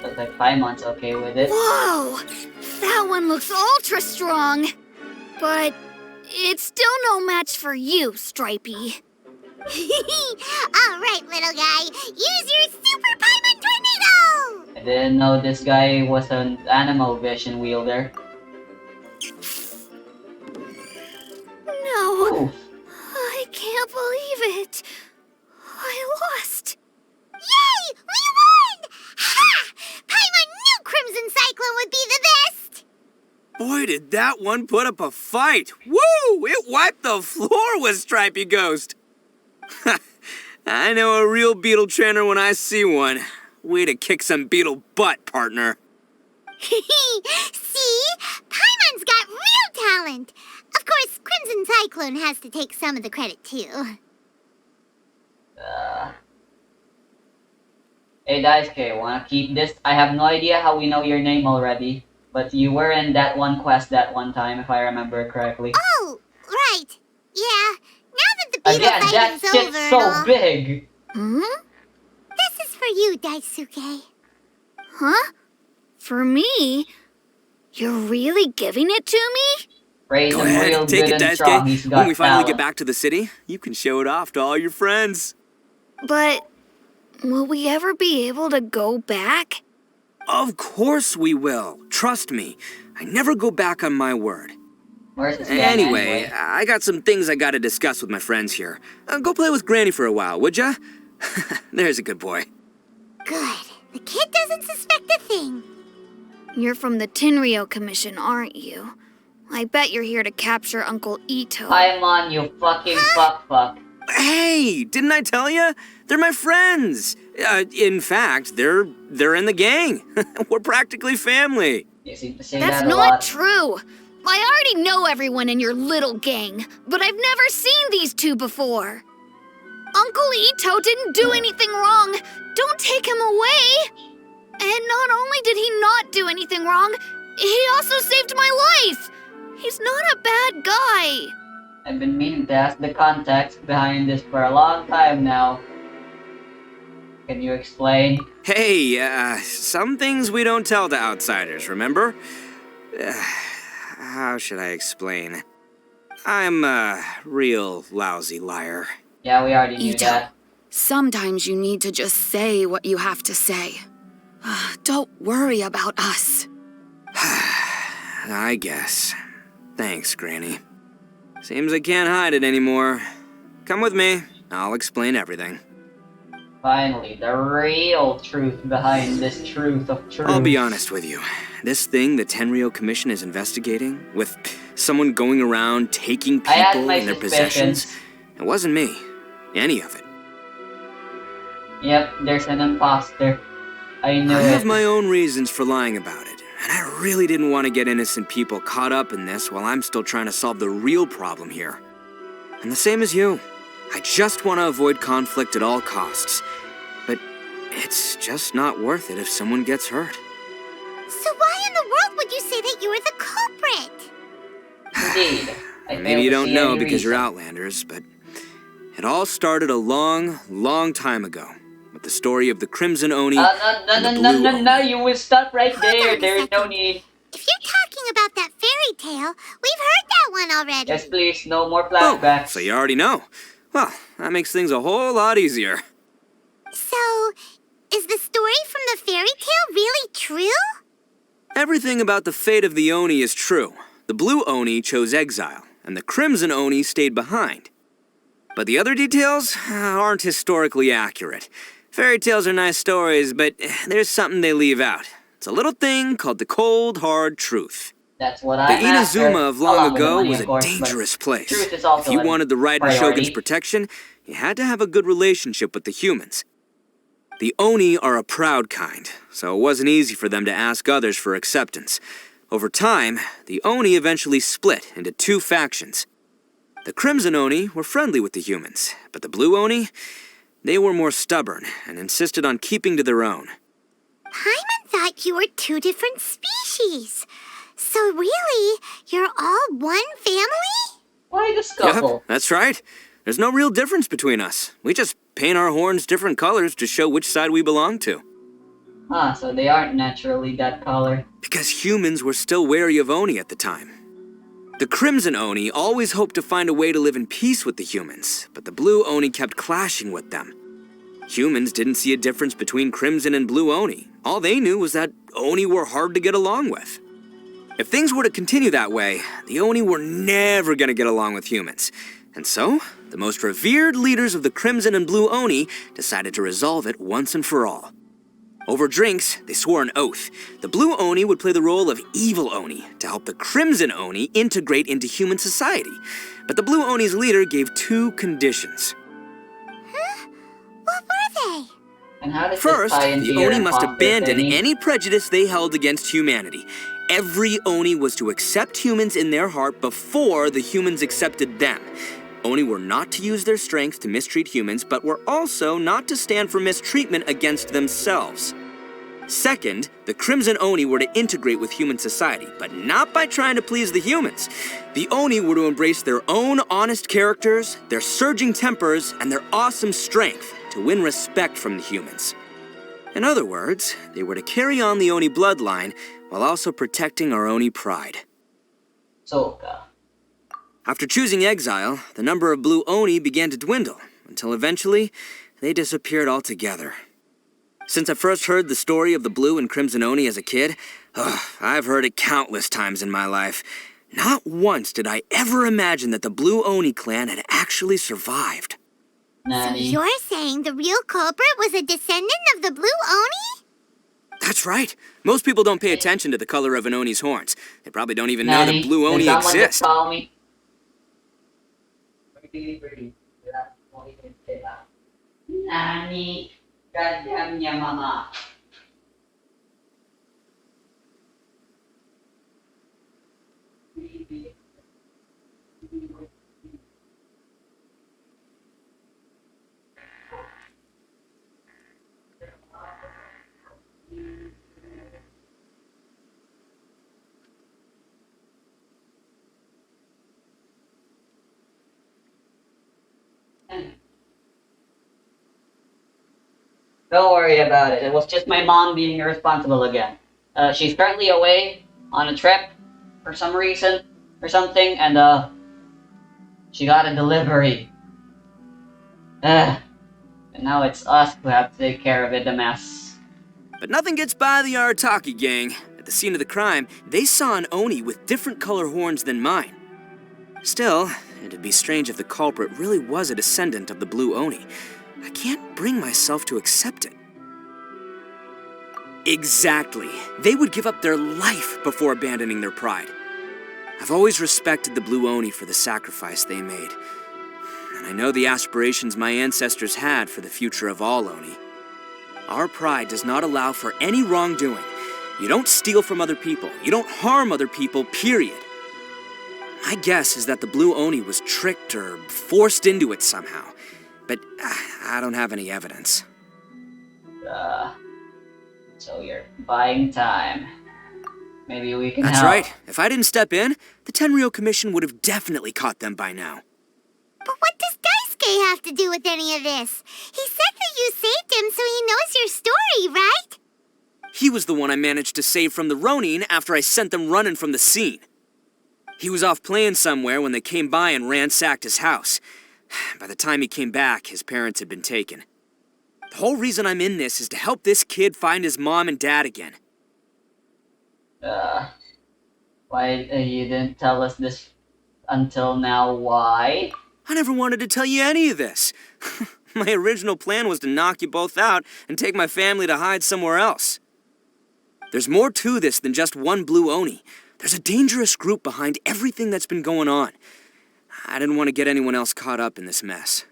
Looks like Paimon's okay with it. Whoa! That one looks ultra strong. But it's still no match for you, Stripey. All right, little guy, use your Super Paimon Tornado! I didn't know this guy was an animal vision wielder. No, Oof. I can't believe it. I lost. Yay! We won! Ha! Paimon knew Crimson Cyclone would be the best! Boy, did that one put up a fight. Woo! It wiped the floor with Stripey Ghost. I know a real beetle trainer when I see one. Way to kick some beetle butt, partner. See? Paimon's got real talent! Of course, Crimson Cyclone has to take some of the credit, too. Hey Daisuke, wanna keep this? I have no idea how we know your name already, but you were in that one quest that one time, if I remember correctly. Oh, right. Yeah, Now that the beetle Again, that fighting's shit's over and so all, big. this is for you, Daisuke. Huh? For me? You're really giving it to me? Raise Go him ahead, real take good it, and strong. He's Daisuke. got When we finally talent. get back to the city, you can show it off to all your friends. But will we ever be able to go back? Of course we will. Trust me. I never go back on my word. Where's this gang Anyway, I got some things I gotta discuss with my friends here. Go play with Granny for a while, would ya? There's a good boy. Good. The kid doesn't suspect a thing. You're from the Tenryou Commission, aren't you? I bet you're here to capture Uncle Ito. I'm on you fucking fuck. Hey, didn't I tell ya? They're my friends. In fact, they're in the gang. We're practically family. You seem to say That's that a not lot. true. I already know everyone in your little gang, but I've never seen these two before. Uncle Ito didn't do anything wrong. Don't take him away. And not only did he not do anything wrong, he also saved my life. He's not a bad guy. I've been meaning to ask the context behind this for a long time now. Can you explain? Hey, some things we don't tell to outsiders, remember? How should I explain? I'm a real lousy liar. Yeah, we already knew Ito, that. sometimes you need to just say what you have to say. Don't worry about us. I guess. Thanks, Granny. Seems I can't hide it anymore. Come with me. I'll explain everything. Finally, the real truth behind this truth of truth. I'll be honest with you. This thing the Tenryou Commission is investigating, with someone going around taking I had people my and their possessions, suspicions. it wasn't me. Any of it. Yep, there's an imposter. I knew I it. have my own reasons for lying about it, and I really didn't want to get innocent people caught up in this while I'm still trying to solve the real problem here. And the same as you. I just want to avoid conflict at all costs. But it's just not worth it if someone gets hurt. So why in the world would you say that you were the culprit? Indeed. I failed Maybe you to don't see know any because you're reason. Outlanders, but it all started a long, long time ago with the story of the Crimson Oni and the Blue Oni. No, you will stop right Hold there. on a There is no second. need. If you're talking about that fairy tale, we've heard that one already. Yes, please, no more Oh, flashbacks. so you already know. Well, that makes things a whole lot easier. So, is the story from the fairy tale really true? Everything about the fate of the Oni is true. The Blue Oni chose exile, and the Crimson Oni stayed behind. But the other details aren't historically accurate. Fairy tales are nice stories, but there's something they leave out. It's a little thing called the cold, hard truth. That's what The I'm after. Inazuma of Along long with the ago money, was of a course, but dangerous place. Truth is also If you a wanted the Raiden priority. Shogun's protection, you had to have a good relationship with the humans. The Oni are a proud kind, so it wasn't easy for them to ask others for acceptance. Over time, the Oni eventually split into two factions. The Crimson Oni were friendly with the humans, but the Blue Oni, they were more stubborn and insisted on keeping to their own. Paimon thought you were two different species. So really, you're all one family? Why the scuffle? Yep, that's right. There's no real difference between us. We just paint our horns different colors to show which side we belong to. Huh, so they aren't naturally that color. Because humans were still wary of Oni at the time. The Crimson Oni always hoped to find a way to live in peace with the humans, but the Blue Oni kept clashing with them. Humans didn't see a difference between Crimson and Blue Oni. All they knew was that Oni were hard to get along with. If things were to continue that way, the Oni were never going to get along with humans. And so, the most revered leaders of the Crimson and Blue Oni decided to resolve it once and for all. Over drinks, they swore an oath. The Blue Oni would play the role of evil Oni to help the Crimson Oni integrate into human society. But the Blue Oni's leader gave two conditions. What were they? And how does First, this tie into the your Oni must imposter abandon thingy? any prejudice they held against humanity. Every Oni was to accept humans in their heart before the humans accepted them. Oni were not to use their strength to mistreat humans, but were also not to stand for mistreatment against themselves. Second, the Crimson Oni were to integrate with human society, but not by trying to please the humans. The Oni were to embrace their own honest characters, their surging tempers, and their awesome strength to win respect from the humans. In other words, they were to carry on the Oni bloodline while also protecting our Oni pride. Soka. After choosing exile, the number of blue Oni began to dwindle, until eventually, they disappeared altogether. Since I first heard the story of the Blue and Crimson Oni as a kid, I've heard it countless times in my life. Not once did I ever imagine that the Blue Oni clan had actually survived. So Nani? you're saying the real culprit was a descendant of the Blue Oni? That's right. Most people don't pay attention to the color of an Oni's horns. They probably don't even know Nani? that Blue Can Oni someone just exists. call me? Nani? Goddamn ya, mama. Don't worry about it. It was just my mom being irresponsible again. She's currently away on a trip for some reason or something, and she got a delivery. And now it's us who have to take care of it, the mess. But nothing gets by the Arataki gang. At the scene of the crime, they saw an Oni with different color horns than mine. Still, it'd be strange if the culprit really was a descendant of the Blue Oni. I can't bring myself to accept it. Exactly. They would give up their life before abandoning their pride. I've always respected the Blue Oni for the sacrifice they made. And I know the aspirations my ancestors had for the future of all Oni. Our pride does not allow for any wrongdoing. You don't steal from other people. You don't harm other people, period. My guess is that the Blue Oni was tricked or forced into it somehow. But I don't have any evidence. So you're buying time. Maybe we can That's help. right. If I didn't step in, the Tenryou Commission would have definitely caught them by now. But what does Daisuke have to do with any of this? He said that you saved him so he knows your story, right? He was the one I managed to save from the Ronin after I sent them running from the scene. He was off playing somewhere when they came by and ransacked his house. By the time he came back, his parents had been taken. The whole reason I'm in this is to help this kid find his mom and dad again. Why you didn't tell us this until now? Why? I never wanted to tell you any of this. My original plan was to knock you both out and take my family to hide somewhere else. There's more to this than just one Blue Oni. There's a dangerous group behind everything that's been going on. I didn't want to get anyone else caught up in this mess.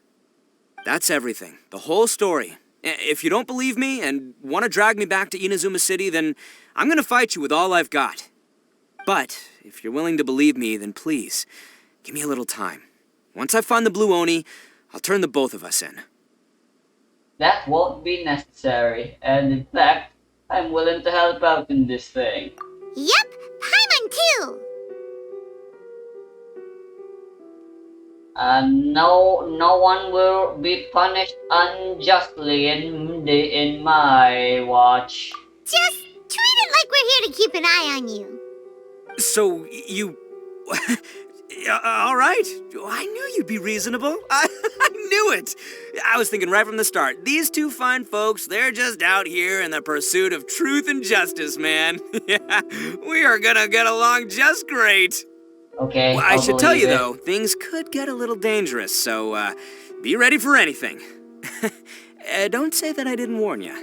That's everything. The whole story. If you don't believe me and want to drag me back to Inazuma City, then I'm going to fight you with all I've got. But if you're willing to believe me, then please, give me a little time. Once I find the Blue Oni, I'll turn the both of us in. That won't be necessary. And in fact, I'm willing to help out in this thing. Yep, Paimon too. No one will be punished unjustly in my watch. Just treat it like we're here to keep an eye on you. So, you... all right. I knew you'd be reasonable. I knew it. I was thinking right from the start, these two fine folks, they're just out here in the pursuit of truth and justice, man. Yeah, we are gonna get along just great. Okay, Well, I I'll should tell you, believe it. though, things could get a little dangerous, so be ready for anything. Don't say that I didn't warn you.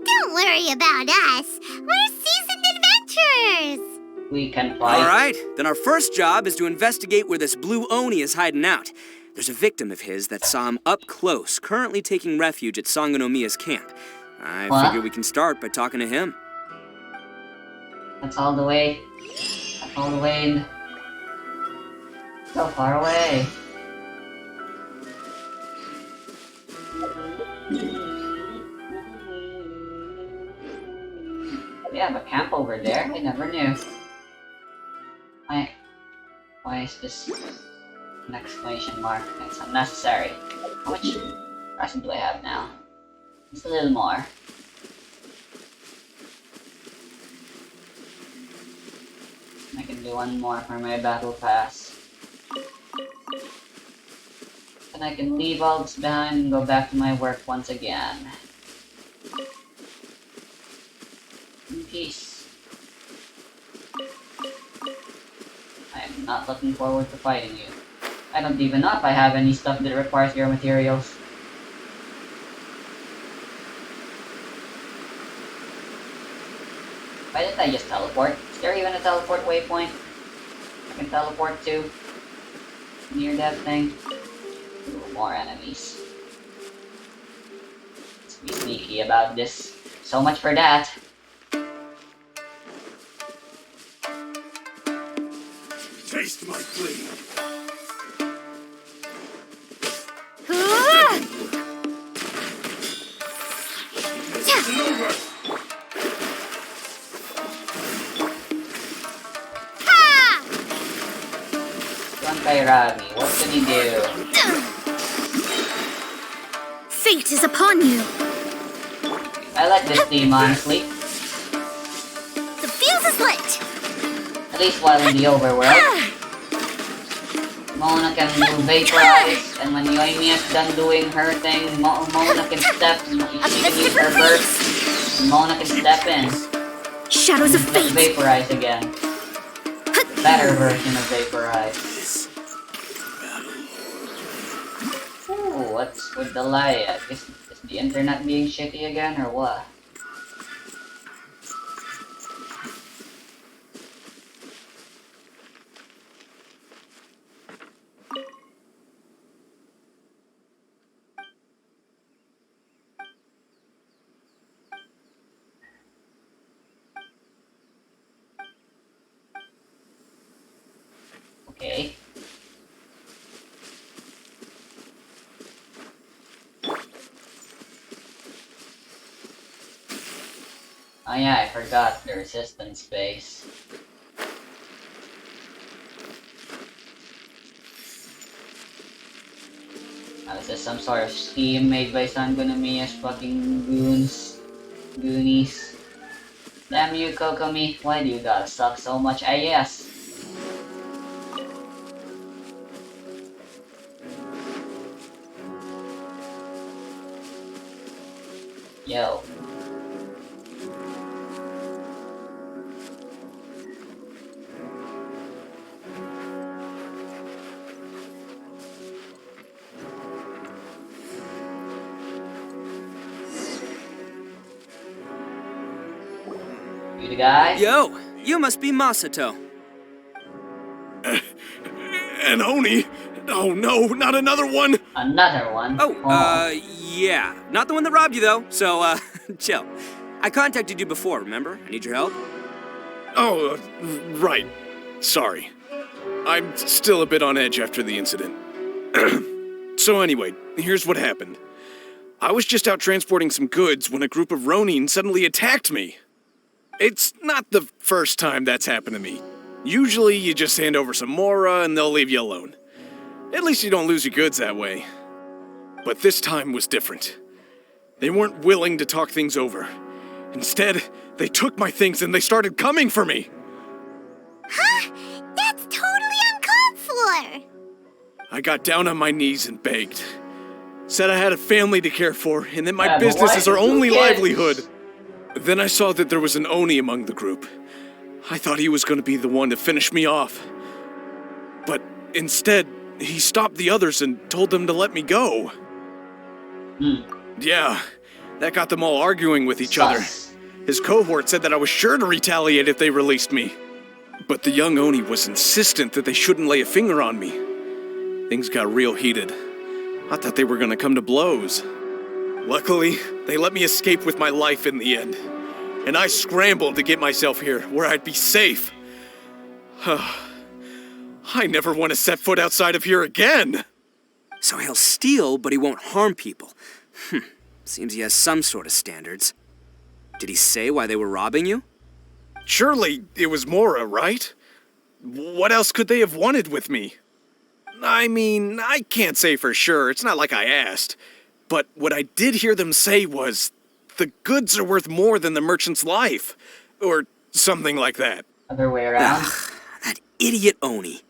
Don't worry about us. We're seasoned adventurers. We can fight. All right, then our first job is to investigate where this Blue Oni is hiding out. There's a victim of his that saw him up close, currently taking refuge at Sangonomiya's camp. I What? figure we can start by talking to him. That's all the way. That's all the way in. So far away. We have a camp over there. I never knew. Why is this an exclamation mark? It's unnecessary. How much present do I have now? Just a little more. I can do one more for my battle pass. And I can leave all this behind and go back to my work once again. In peace. I am not looking forward to fighting you. I don't even know if I have any stuff that requires your materials. Why didn't I just teleport? Is there even a teleport waypoint I can teleport to? Near that thing? Ooh, more enemies. Let's be sneaky about this. So much for that. Taste my blade. Ravi, what can he do? Fate is upon you. I like this theme, honestly. The fuse is lit! At least while in the overworld. Mona can do vaporize, and when Yoimi is done doing her thing, Mona can step, she can use her burst, and Mona can step in. Shadows of fate. Vaporize again. Better version of vaporize. Ooh, what's with the lag? Is the internet being shitty again, or what? Okay. Oh yeah, I forgot the resistance base. Oh, this is some sort of scheme made by Sangonomiya's fucking goonies. Damn you, Kokomi, why do you gotta suck so much ass? Yo. You the guy? Yo, you must be Masato. An Oni? Oh no, not another one! Another one? Yeah. Not the one that robbed you, though, so, chill. I contacted you before, remember? I need your help. Oh, right. Sorry. I'm still a bit on edge after the incident. So anyway, here's what happened. I was just out transporting some goods when a group of Ronin suddenly attacked me. It's not the first time that's happened to me. Usually you just hand over some Mora and they'll leave you alone. At least you don't lose your goods that way. But this time was different. They weren't willing to talk things over. Instead, they took my things and they started coming for me. Huh? That's totally uncalled for! I got down on my knees and begged. Said I had a family to care for and that my Yeah, but business why is our did you only get- livelihood. Then I saw that there was an Oni among the group. I thought he was going to be the one to finish me off. But instead, he stopped the others and told them to let me go. Yeah, that got them all arguing with each other. Sus. His cohort said that I was sure to retaliate if they released me. But the young Oni was insistent that they shouldn't lay a finger on me. Things got real heated. I thought they were going to come to blows. Luckily, they let me escape with my life in the end. And I scrambled to get myself here, where I'd be safe. I never want to set foot outside of here again! So he'll steal, but he won't harm people. Seems he has some sort of standards. Did he say why they were robbing you? Surely it was Mora, right? What else could they have wanted with me? I mean, I can't say for sure, it's not like I asked. But what I did hear them say was, the goods are worth more than the merchant's life. Or something like that. Other way around. Ugh, that idiot Oni.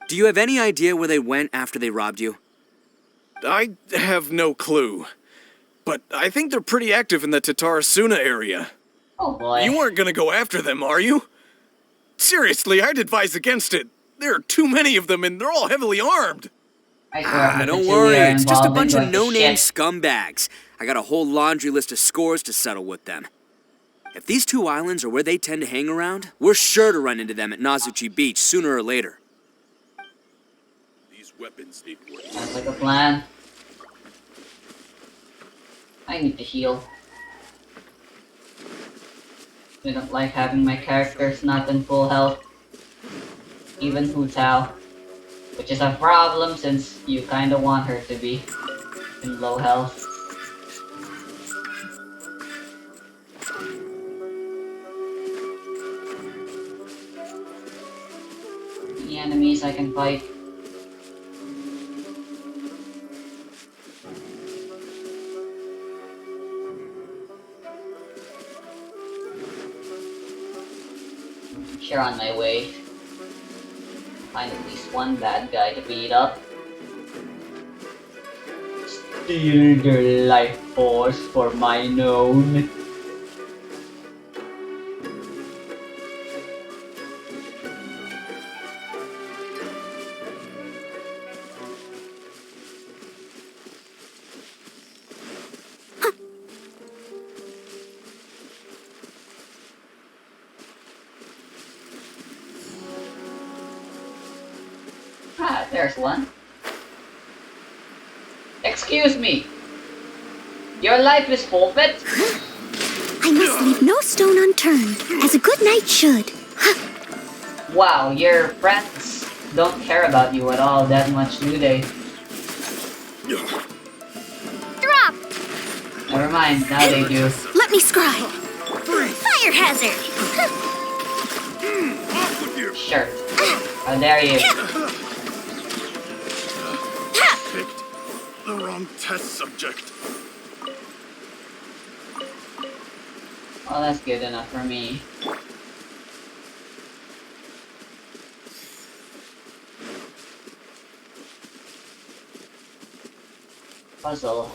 Do you have any idea where they went after they robbed you? I have no clue. But I think they're pretty active in the Tatarasuna area. Oh boy. You weren't gonna go after them, are you? Seriously, I'd advise against it. There are too many of them and they're all heavily armed. I swear, if Don't the worry, two are it's just a involved, bunch then of go to no-name shit. scumbags. I got a whole laundry list of scores to settle with them. If these two islands are where they tend to hang around, we're sure to run into them at Nazuchi Beach sooner or later. These weapons need work. Sounds like a plan. I need to heal. I don't like having my characters not in full health. Even Hu Tao. Which is a problem since you kinda want her to be in low health. Any enemies I can fight? Sure, on my way. Find at least one bad guy to beat up. Steal their life force for mine own. Ah, there's one. Excuse me. Your life is forfeit? I must leave no stone unturned, as a good knight should. Wow, your friends don't care about you at all that much, do they? Drop! Never mind, now they do. Let me scribe. Fire hazard! Off with you! Sure. How dare you? Picked the wrong test subject. Well, that's good enough for me. Puzzle.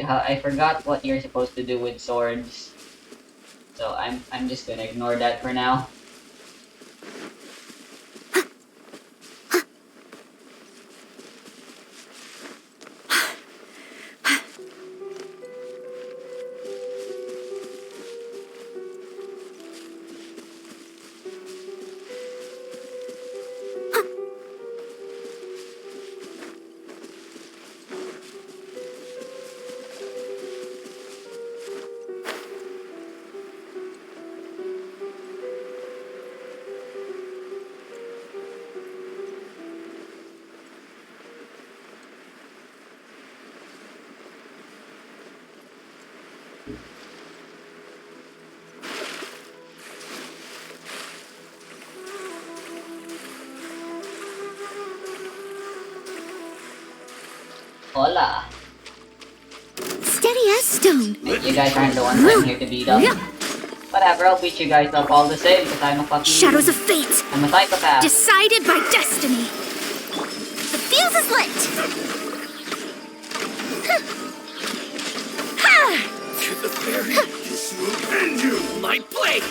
I forgot what you're supposed to do with swords. So I'm just gonna ignore that for now. Hola. Steady as stone. You guys aren't the ones I'm here to beat up. Whatever, I'll beat you guys up all the same because I'm a fucking... Shadows of fate. I'm a psychopath. Decided by destiny. The fuse is lit. To the fairy, this will end you! Light blade!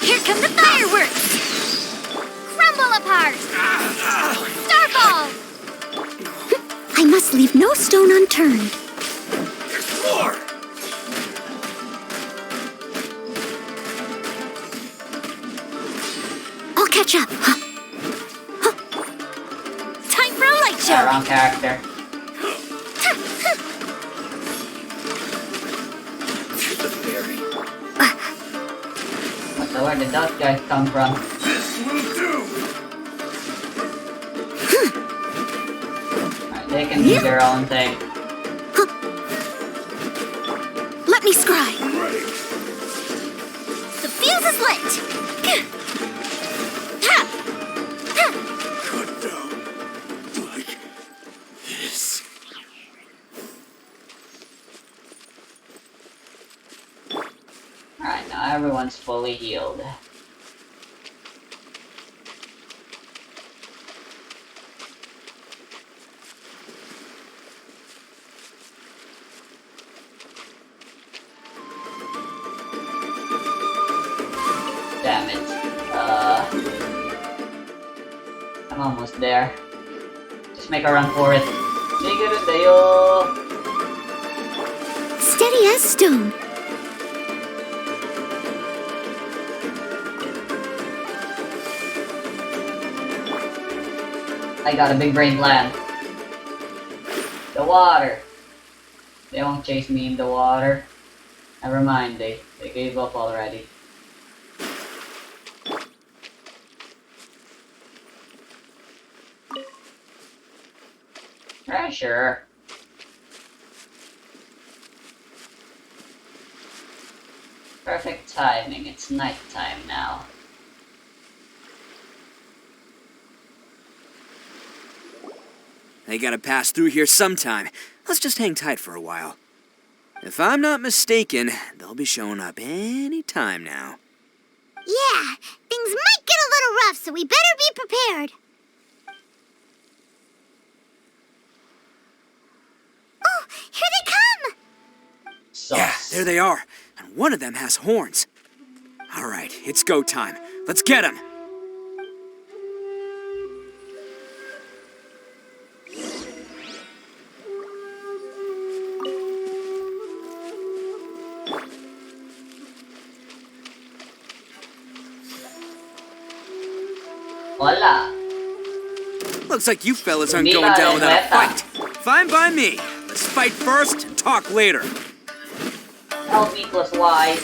Here come the fireworks. Crumble apart. Starball. I must leave no stone unturned. There's more! I'll catch up. Time for a light show. Wrong character. So where did those guys come from? This will do! Alright, they can do their own thing. Let me scry. I'm ready. The fuse is lit! Cut down. Like this. Alright, now everyone's fully healed. Damn it. I'm almost there. Just make a run for it. Sigurutayo! Steady as stone. I got a big brain plan. The water. They won't chase me in the water. Never mind, they gave up already. Treasure. Perfect timing, it's nighttime now. They gotta pass through here sometime. Let's just hang tight for a while. If I'm not mistaken, they'll be showing up any time now. Yeah, things might get a little rough, so we better be prepared. Oh, here they come! Sauce. Yeah, there they are. And one of them has horns. All right, it's go time. Let's get him. Hola. Looks like you fellas aren't Hindi going ka down without a respeto. fight. Fine by me. Let's fight first and talk later. LB plus Y.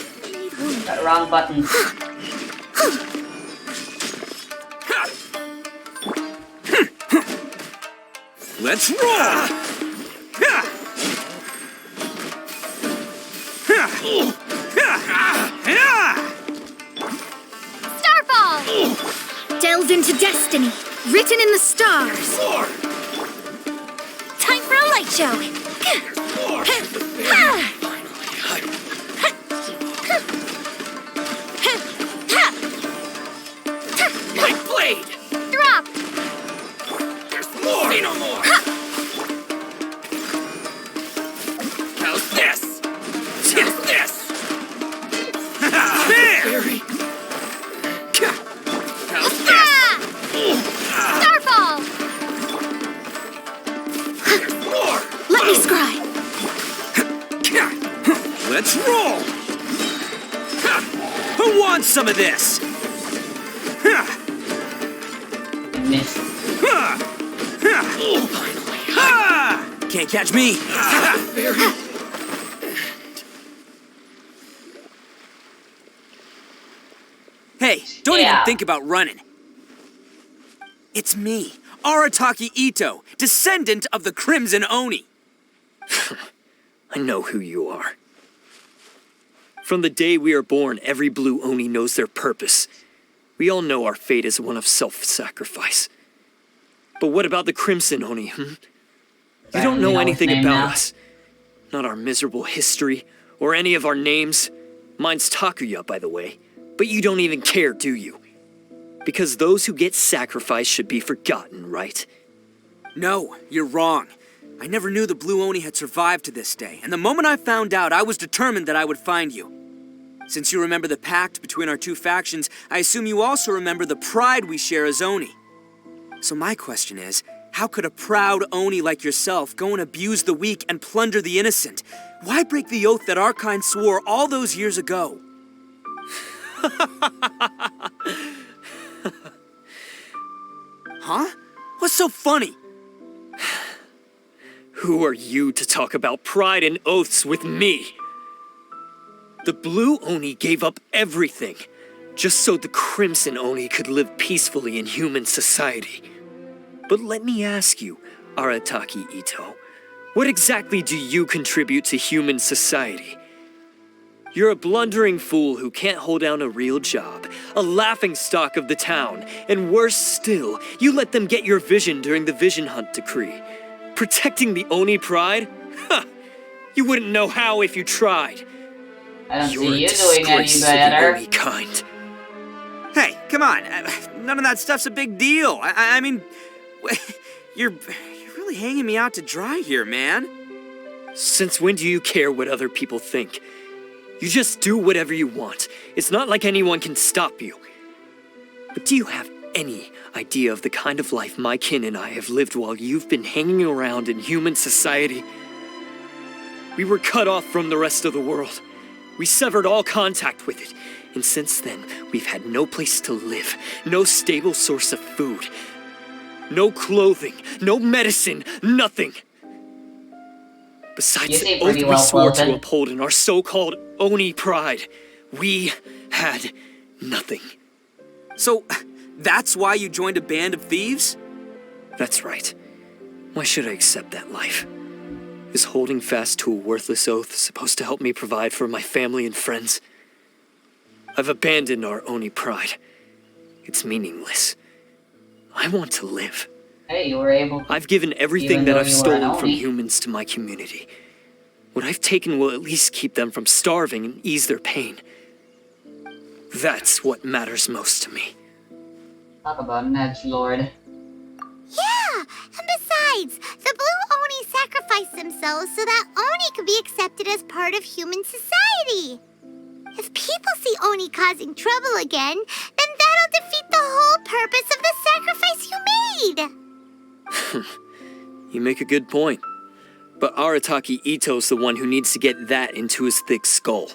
Got wrong button. Let's roll! Starfall! Delved into destiny, written in the stars. Time for a light show. Light blade! Drop! There's more! Say no more! How's this? How's this? There! How's this? Starfall! More! Let me scry. Let's roll! Who wants some of this? Missed. Can't catch me. Hey, don't even Yeah. think about running. It's me, Arataki Ito, descendant of the Crimson Oni. I know who you are. From the day we are born, every blue Oni knows their purpose. We all know our fate is one of self-sacrifice. But what about the Crimson Oni, You don't know anything about us. Not our miserable history, or any of our names. Mine's Takuya, by the way. But you don't even care, do you? Because those who get sacrificed should be forgotten, right? No, you're wrong. I never knew the Blue Oni had survived to this day, and the moment I found out, I was determined that I would find you. Since you remember the pact between our two factions, I assume you also remember the pride we share as Oni. So my question is, how could a proud Oni like yourself go and abuse the weak and plunder the innocent? Why break the oath that our kind swore all those years ago? Huh? What's so funny? Who are you to talk about pride and oaths with me? The Blue Oni gave up everything, just so the Crimson Oni could live peacefully in human society. But let me ask you, Arataki Ito, what exactly do you contribute to human society? You're a blundering fool who can't hold down a real job, a laughingstock of the town, and worse still, you let them get your vision during the Vision Hunt decree. Protecting the Oni pride? Ha! You wouldn't know how if you tried. I don't You're see a you doing any disgrace to the better. Oni kind. Hey, come on. None of that stuff's a big deal. I mean, you're really hanging me out to dry here, man. Since when do you care what other people think? You just do whatever you want. It's not like anyone can stop you. But do you have any idea of the kind of life my kin and I have lived while you've been hanging around in human society? We were cut off from the rest of the world. We severed all contact with it. And since then, we've had no place to live, no stable source of food, no clothing, no medicine, nothing. Besides the oath we swore to uphold in our so-called Oni pride, we had nothing. So, that's why you joined a band of thieves? That's right. Why should I accept that life? Is holding fast to a worthless oath supposed to help me provide for my family and friends? I've abandoned our Oni pride. It's meaningless. I want to live. Hey, you were able to, I've given everything even that though I've you were stolen an from Oni. humans to my community. What I've taken will at least keep them from starving and ease their pain. That's what matters most to me. Talk about an edgelord. Yeah, and besides, the Blue Oni sacrificed themselves so that Oni could be accepted as part of human society. If people see Oni causing trouble again, then that'll defeat the whole purpose of the sacrifice you made. You make a good point. But Arataki Ito's the one who needs to get that into his thick skull.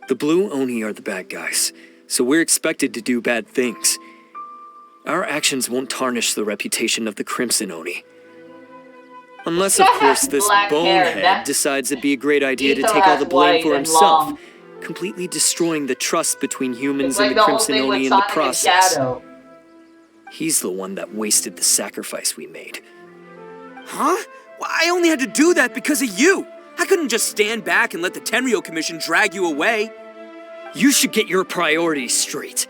The Blue Oni are the bad guys, so we're expected to do bad things. Our actions won't tarnish the reputation of the Crimson Oni. Unless, of course, this Black hair, bonehead that- decides it'd be a great idea to Ito take all has the blame white for and himself, long. completely destroying the trust between humans It's like and the the whole Crimson thing with Oni in the Sonic and process. Shadow. He's the one that wasted the sacrifice we made. Huh? Well, I only had to do that because of you. I couldn't just stand back and let the Tenryo Commission drag you away. You should get your priorities straight.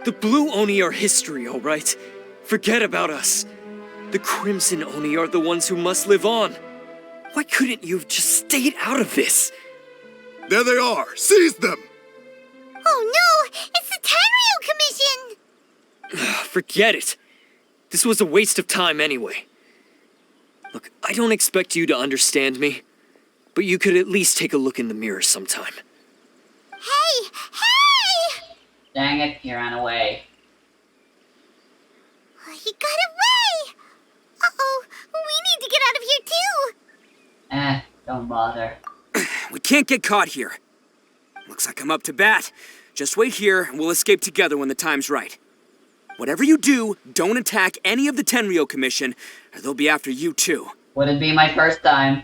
The Blue Oni are history, all right? Forget about us. The Crimson Oni are the ones who must live on. Why couldn't you have just stayed out of this? There they are! Seize them! Oh no, it's the Tenryo Commission! Forget it. This was a waste of time anyway. Look, I don't expect you to understand me, but you could at least take a look in the mirror sometime. Hey! Hey! Dang it, he ran away. He got away! Uh-oh, we need to get out of here too! Don't bother. We can't get caught here. Looks like I'm up to bat. Just wait here and we'll escape together when the time's right. Whatever you do, don't attack any of the Tenryo Commission, or they'll be after you too. Would it be my first time?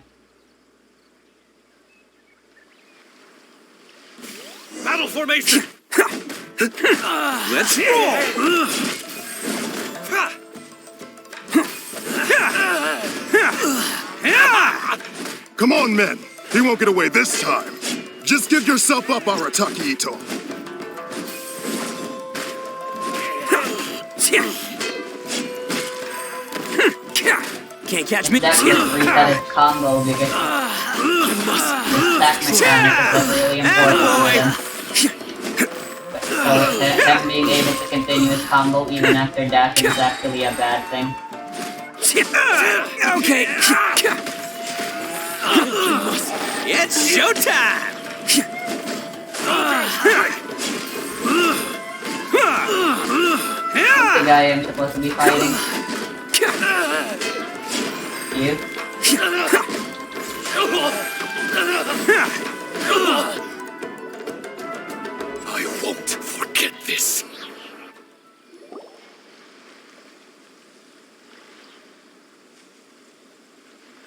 Battle formation! Let's roll! Come on, men! He won't get away this time! Just give yourself up, Arataki Ito! Can't catch me. Definitely reset his combo because the stack mechanic is really important for him. So him being able to continue his combo even after dashing is actually a bad thing. Okay. It's showtime! The guy I'm supposed to be fighting. You? I won't forget this.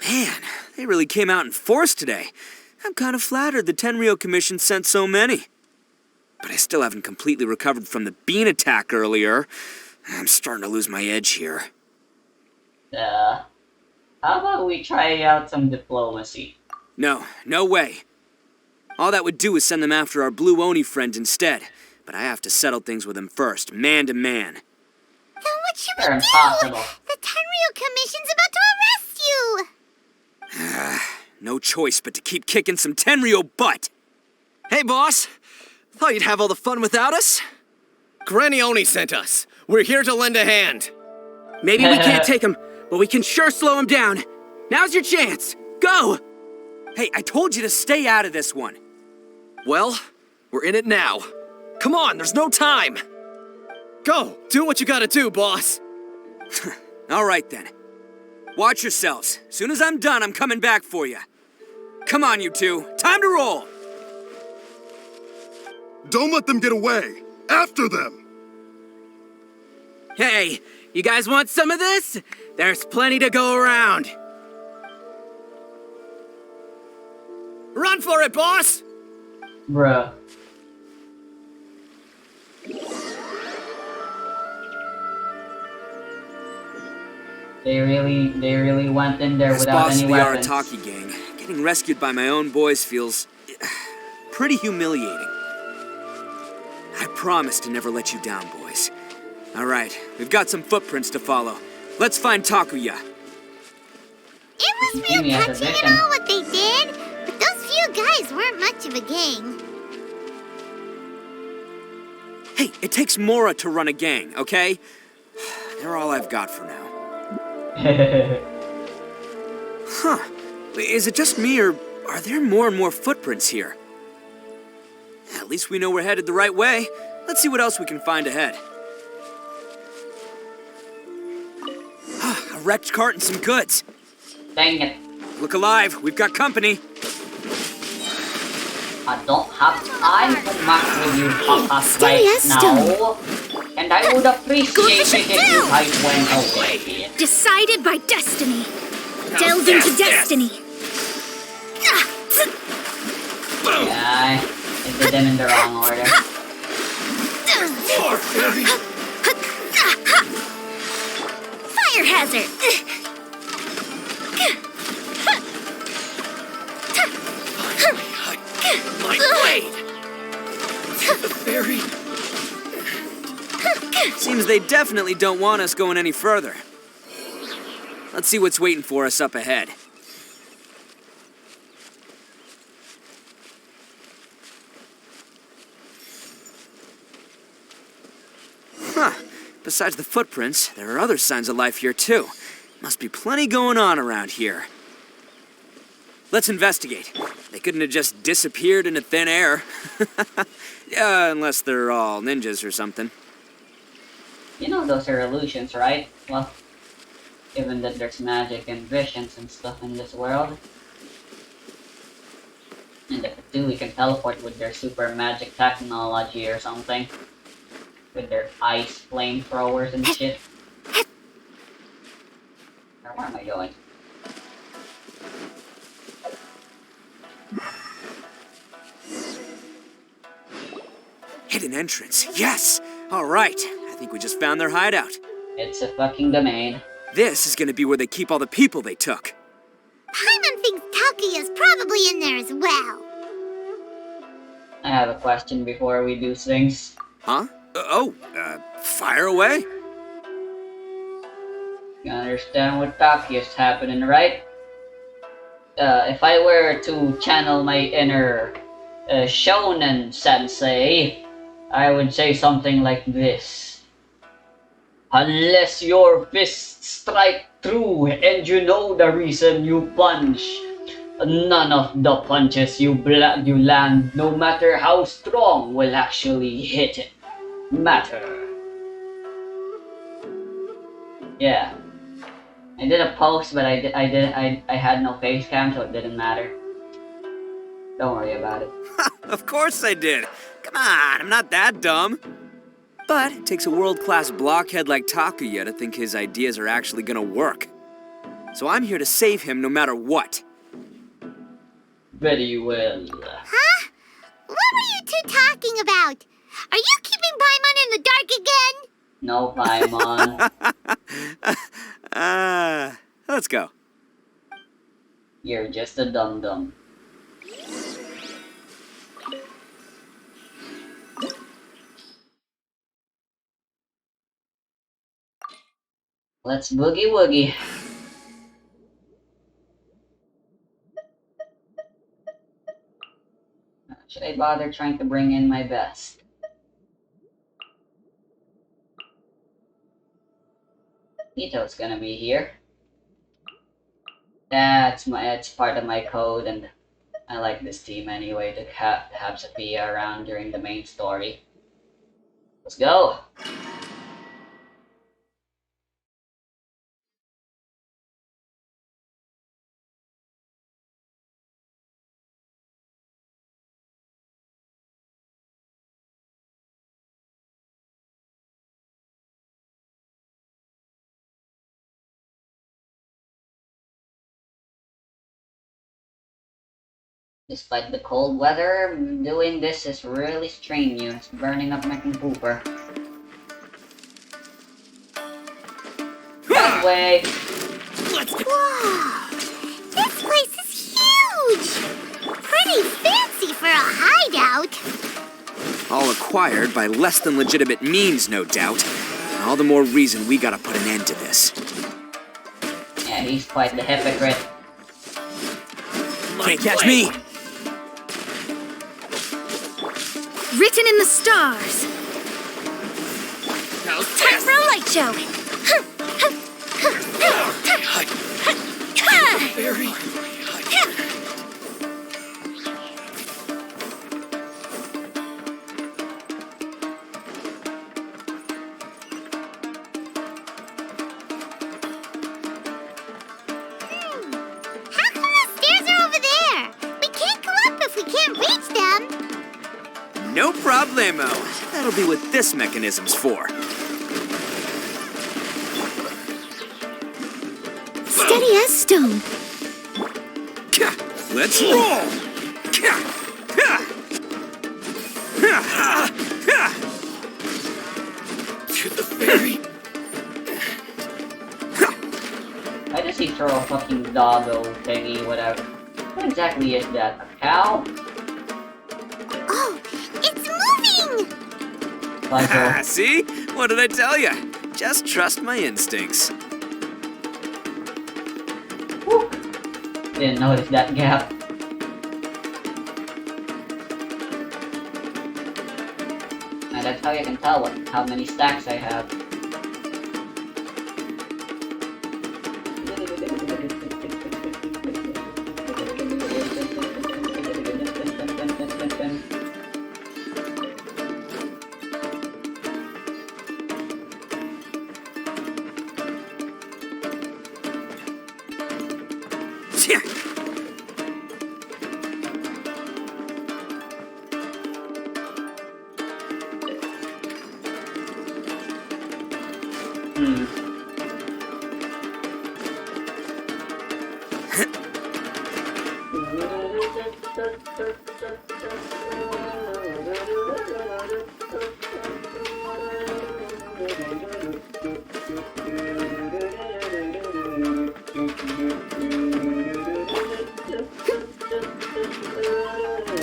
Man, they really came out in force today. I'm kind of flattered the Tenryo Commission sent so many. but I still haven't completely recovered from the bean attack earlier. I'm starting to lose my edge here. How about we try out some diplomacy? No, no way. All that would do is send them after our blue Oni friend instead. But I have to settle things with him first, man to man. Then what should we They're do? impossible. The Tenryu Commission's about to arrest you! No choice but to keep kicking some Tenryo butt. Hey, boss. Thought you'd have all the fun without us? Granny Oni sent us. We're here to lend a hand. Maybe we can't take him, but we can sure slow him down. Now's your chance. Go! Hey, I told you to stay out of this one. Well, we're in it now. Come on, there's no time! Go! Do what you gotta do, boss! All right, then. Watch yourselves. Soon as I'm done, I'm coming back for you. Come on, you two. Time to roll! Don't let them get away! After them! Hey, you guys want some of this? There's plenty to go around. Run for it, boss! Bruh. They really went in there As without boss any of the weapons. Arataki gang, getting rescued by my own boys feels pretty humiliating. I promise to never let you down, boys. All right, we've got some footprints to follow. Let's find Takuya. It was See me real as a touching victim. and all what they did, but those few guys weren't much of a gang. Hey, it takes Mora to run a gang, okay? They're all I've got for now. Huh. Is it just me, or are there more and more footprints here? At least we know we're headed the right way. Let's see what else we can find ahead. A wrecked cart and some goods. Dang it. Look alive, we've got company. I don't have time to mess with you papas steady right as now. And I would appreciate it if you guys went away. Decided by destiny. Delve into destiny. Yeah, I did them in the wrong order. Fire hazard! My blade! The fairy... Seems they definitely don't want us going any further. Let's see what's waiting for us up ahead. Huh. Besides the footprints, there are other signs of life here too. Must be plenty going on around here. Let's investigate. They couldn't have just disappeared into thin air. Unless they're all ninjas or something. You know those are illusions, right? Well, given that there's magic and visions and stuff in this world. And if the two can teleport with their super magic technology or something. With their ice flamethrowers and shit. Where am I going? Hidden entrance. Yes! Alright, I think we just found their hideout. It's a fucking domain. This is gonna be where they keep all the people they took. Paimon thinks Takuya's probably in there as well. I have a question before we do things. Huh? Fire away? You understand what Takuya's happening, right? If I were to channel my inner shonen sensei, I would say something like this. Unless your fists strike true and you know the reason you punch, none of the punches you land, no matter how strong, will actually hit it. Matter. Yeah. I did a post, but I had no face cam, so it didn't matter. Don't worry about it. Of course I did. Come on, I'm not that dumb. But it takes a world-class blockhead like Takuya to think his ideas are actually gonna work. So I'm here to save him no matter what. Very well. Huh? What were you two talking about? Are you keeping Paimon in the dark again? No, Paimon. Let's go. You're just a dum-dum. Let's boogie woogie. Should I bother trying to bring in my best? Ito's gonna be here. That's part of my code, and I like this team anyway to have Sophia around during the main story. Let's go! Despite the cold weather, doing this is really strenuous, burning up my computer. That way! Wow! This place is huge! Pretty fancy for a hideout. All acquired by less than legitimate means, no doubt. And all the more reason we gotta put an end to this. Yeah, he's quite the hypocrite. Can't catch me! Written in the stars. Time for a light show. How come the stairs are over there? We can't go up if we can't reach them. No problemo. That'll be what this mechanism's for. Steady as stone. Let's roll! To the ferry. Why does he throw a fucking doggo thingy, whatever? What exactly is that? A cow? Oh, it's moving! Puzzle. See? What did I tell you? Just trust my instincts. Whew. Didn't notice that gap. And that's how you can tell how many stacks I have.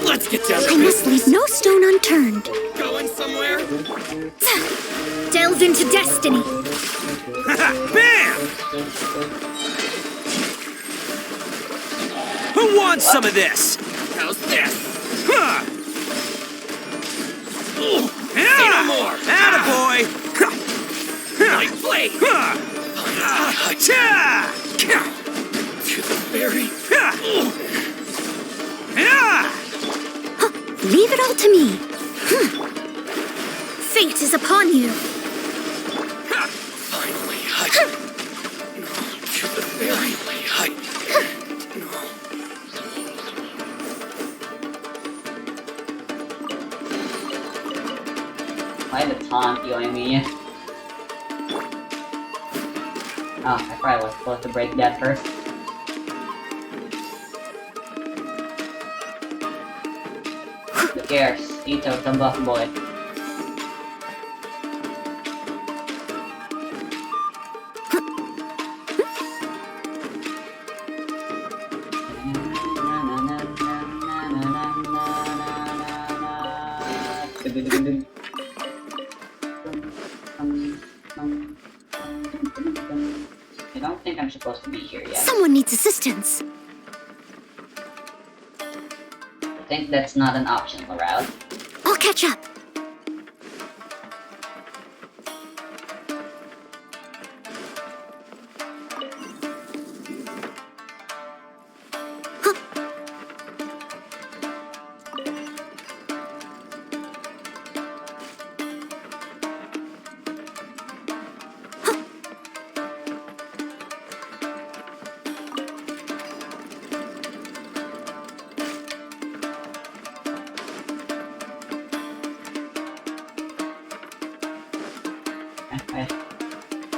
Let's get down to I must leave no stone unturned. Going somewhere? Delve into destiny. Bam! Who wants some of this? How's this? Huh! Say no more! Attaboy! Like blade! To the ferry! Leave it all to me. Fate is upon you. Finally, to the ferry! Why the taunt you, I mean? Oh, I probably was supposed to break that first. Who cares? Ito's a buff boy. I don't think I'm supposed to be here yet. Someone needs assistance. I think that's not an optional route. I'll catch up.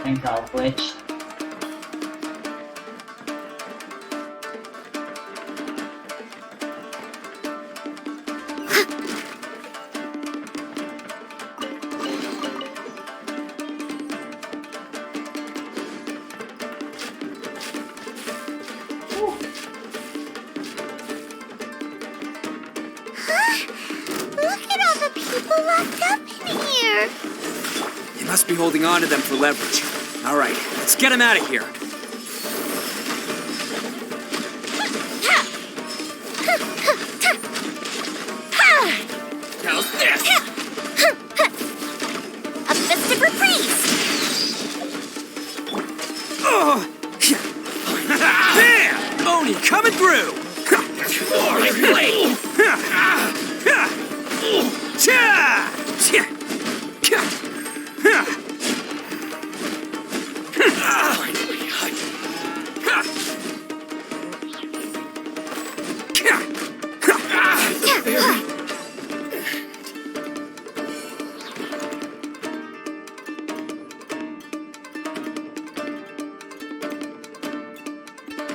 I think I'll glitch. Look at all the people locked up in here. They must be holding on to them for leverage. All right, let's get them out of here. How's this? A festive reprise. Oh! Bam! Oni coming through!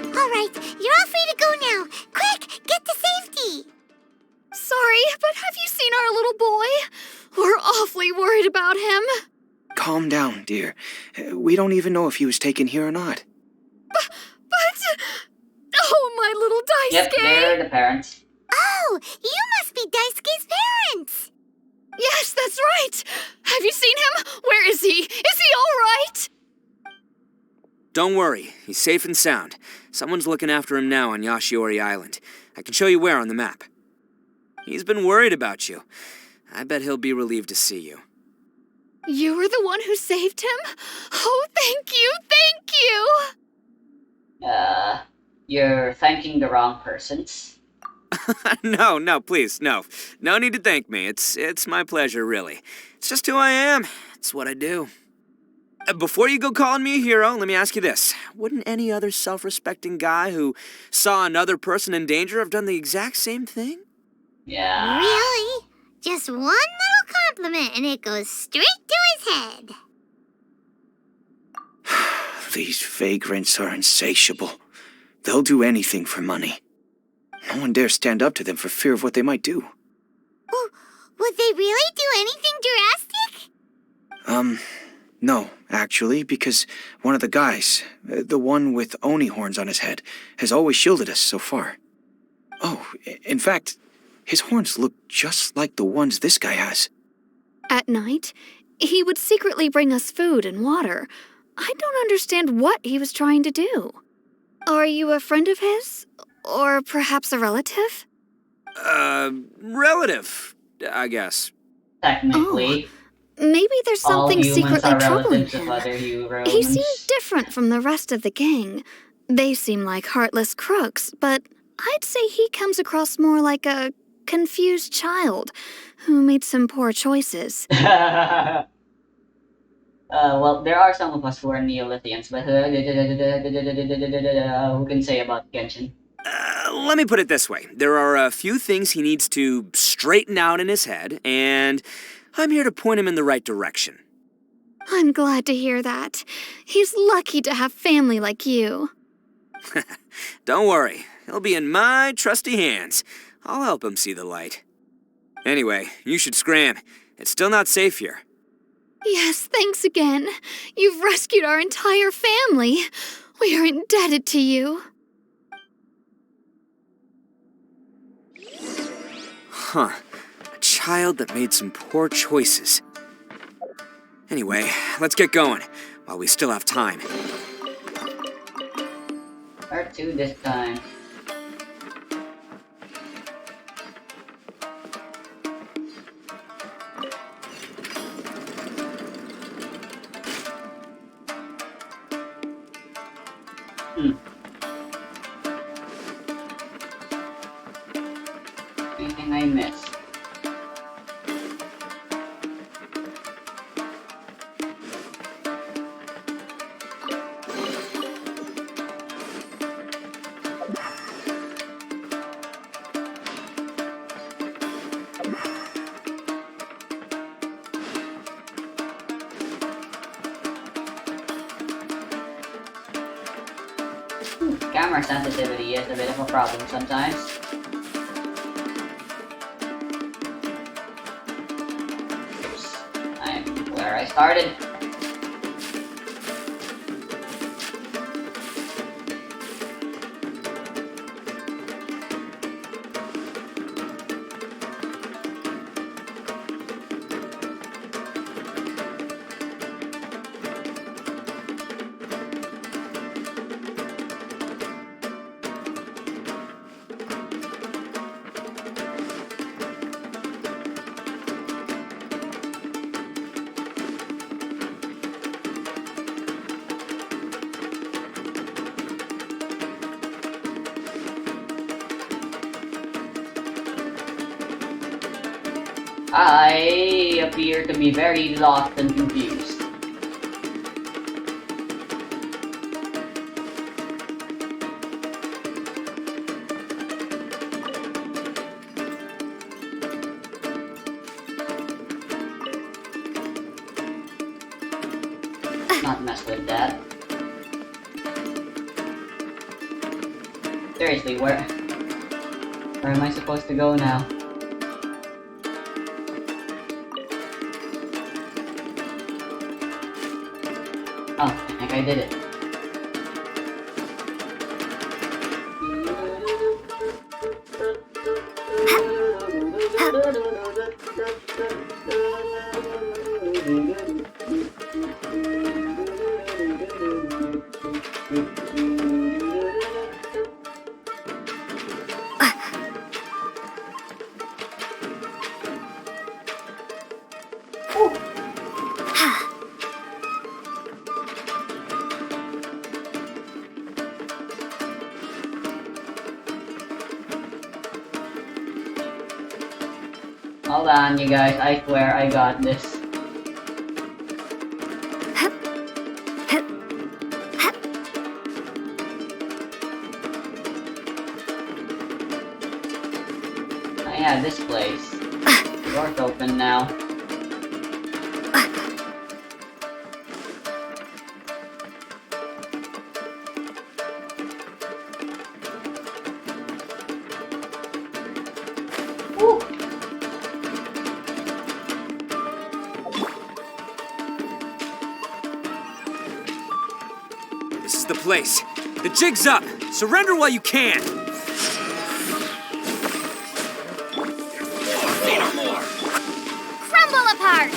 All right, you're all free to go now. Quick, get to safety. Sorry, but have you seen our little boy? We're awfully worried about him. Calm down, dear. We don't even know if he was taken here or not. But... Oh, my little Yep, Daisuke! they're the parents. Oh, you must be Daisuke's parents. Yes, that's right! Have you seen him? Where is he? Is he all right? Don't worry, he's safe and sound. Someone's looking after him now on Yashiori Island. I can show you where on the map. He's been worried about you. I bet he'll be relieved to see you. You were the one who saved him? Oh, thank you, thank you! You're thanking the wrong persons. No, please, no. No need to thank me. It's my pleasure, really. It's just who I am. It's what I do. Before you go calling me a hero, let me ask you this. Wouldn't any other self-respecting guy who saw another person in danger have done the exact same thing? Yeah. Really? Just one little compliment and it goes straight to his head. These vagrants are insatiable. They'll do anything for money. No one dares stand up to them for fear of what they might do. Would they really do anything drastic? No, actually, because one of the guys, the one with Oni horns on his head, has always shielded us so far. Oh, in fact, his horns look just like the ones this guy has. At night, he would secretly bring us food and water. I don't understand what he was trying to do. Are you a friend of his? Or perhaps a relative? Relative, I guess. Technically. Maybe there's all something humans secretly are troubling relatives of him. other humans. He seemed different from the rest of the gang. They seem like heartless crooks, but I'd say he comes across more like a confused child who made some poor choices. Well, there are some of us who are Neolithians, but who can say about Genshin? Let me put it this way. There are a few things he needs to straighten out in his head, and I'm here to point him in the right direction. I'm glad to hear that. He's lucky to have family like you. Don't worry. He'll be in my trusty hands. I'll help him see the light. Anyway, you should scram. It's still not safe here. Yes, thanks again. You've rescued our entire family. We are indebted to you. Huh. A child that made some poor choices. Anyway, let's get going, while we still have time. Part 2 this time. Anything I missed? Camera sensitivity is a bit of a problem sometimes. Oops. I'm where I started. I appear to be very lost and confused. Not mess with that. Seriously, where am I supposed to go now? Oh, I think I did it. Hold on, you guys. I swear I got this. Oh yeah, this place. Door's open now. Woo. This is the place. The jig's up. Surrender while you can. Crumble apart!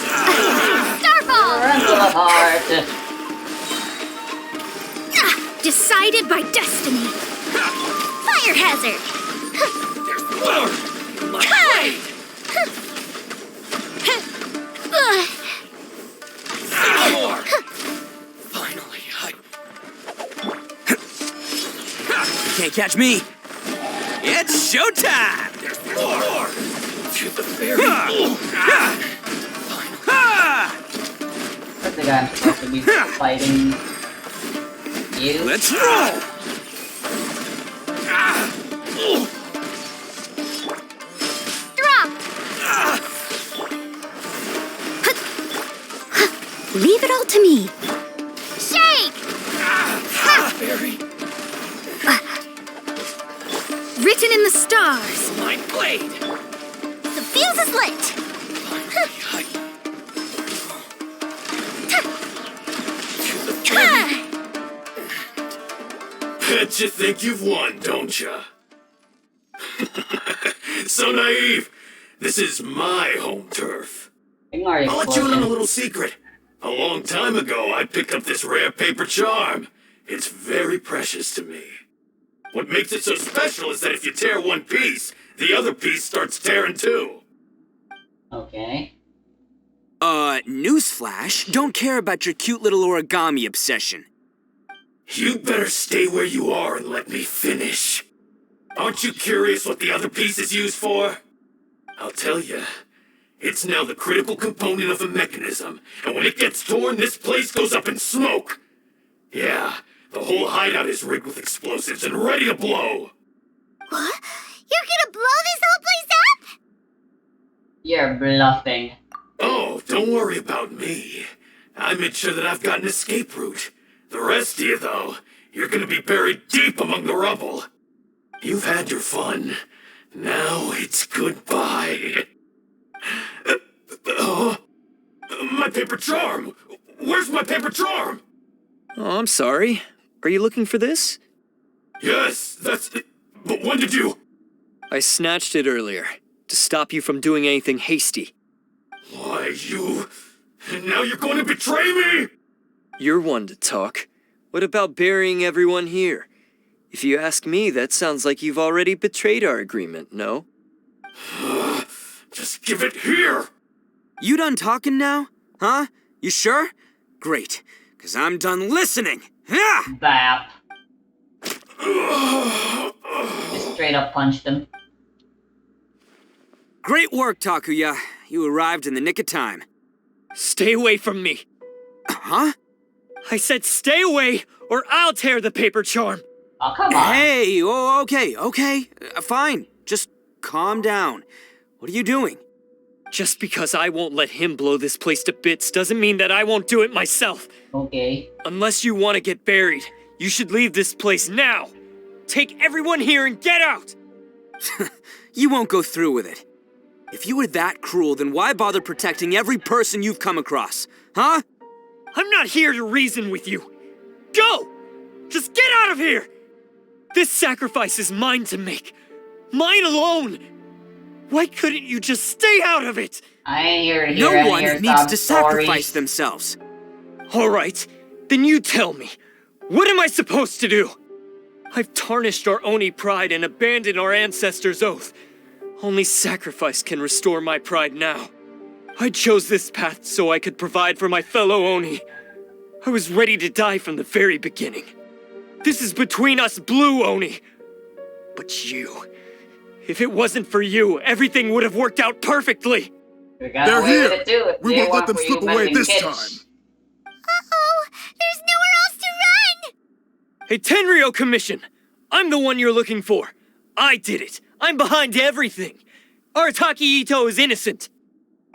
Starball! Crumble apart! Decided by destiny. Fire hazard! Finally, Can't catch me. It's showtime! to the very That's the guy I'm supposed to be fighting. You? Let's roll! Drop! Leave it all to me. Shake! Barry, Written in the stars. my blade. The fuse is lit. Bet you think you've won, don't ya? So naive. This is my home turf. Ignore I'll let you in on a explosion. little secret. A long time ago, I picked up this rare paper charm. It's very precious to me. What makes it so special is that if you tear one piece, the other piece starts tearing too. Okay. Newsflash, don't care about your cute little origami obsession. You'd better stay where you are and let me finish. Aren't you curious what the other piece is used for? I'll tell you. It's now the critical component of a mechanism, and when it gets torn, this place goes up in smoke. Yeah, the whole hideout is rigged with explosives and ready to blow. What? You're gonna blow this whole place up? You're bluffing. Oh, don't worry about me. I made sure that I've got an escape route. The rest of you, though, you're gonna be buried deep among the rubble. You've had your fun. Now it's goodbye. My paper charm! Where's my paper charm? Oh, I'm sorry. Are you looking for this? Yes, that's it. But when did you... I snatched it earlier, to stop you from doing anything hasty. Why, you... And now you're going to betray me? You're one to talk. What about burying everyone here? If you ask me, that sounds like you've already betrayed our agreement, no? Just give it here! You done talking now? Huh? You sure? Great, because I'm done listening. Yeah! Bap. Just straight up punched him. Great work, Takuya. You arrived in the nick of time. Stay away from me. Huh? I said stay away, or I'll tear the paper charm. Oh, come on. Hey, okay. Fine. Just calm down. What are you doing? Just because I won't let him blow this place to bits doesn't mean that I won't do it myself. Okay. Unless you want to get buried, you should leave this place now. Take everyone here and get out! You won't go through with it. If you were that cruel, then why bother protecting every person you've come across? Huh? I'm not here to reason with you. Go! Just get out of here! This sacrifice is mine to make. Mine alone! Why couldn't you just stay out of it? I ain't here to hear No any one of your needs sob to sacrifice stories. themselves. Alright, then you tell me. What am I supposed to do? I've tarnished our Oni pride and abandoned our ancestors' oath. Only sacrifice can restore my pride now. I chose this path so I could provide for my fellow Oni. I was ready to die from the very beginning. This is between us Blue Oni. But you... If it wasn't for you, everything would have worked out perfectly. They're here. We won't let them slip away this time. Uh-oh, there's nowhere else to run! Hey, Tenryo Commission! I'm the one you're looking for. I did it. I'm behind everything. Arataki Ito is innocent.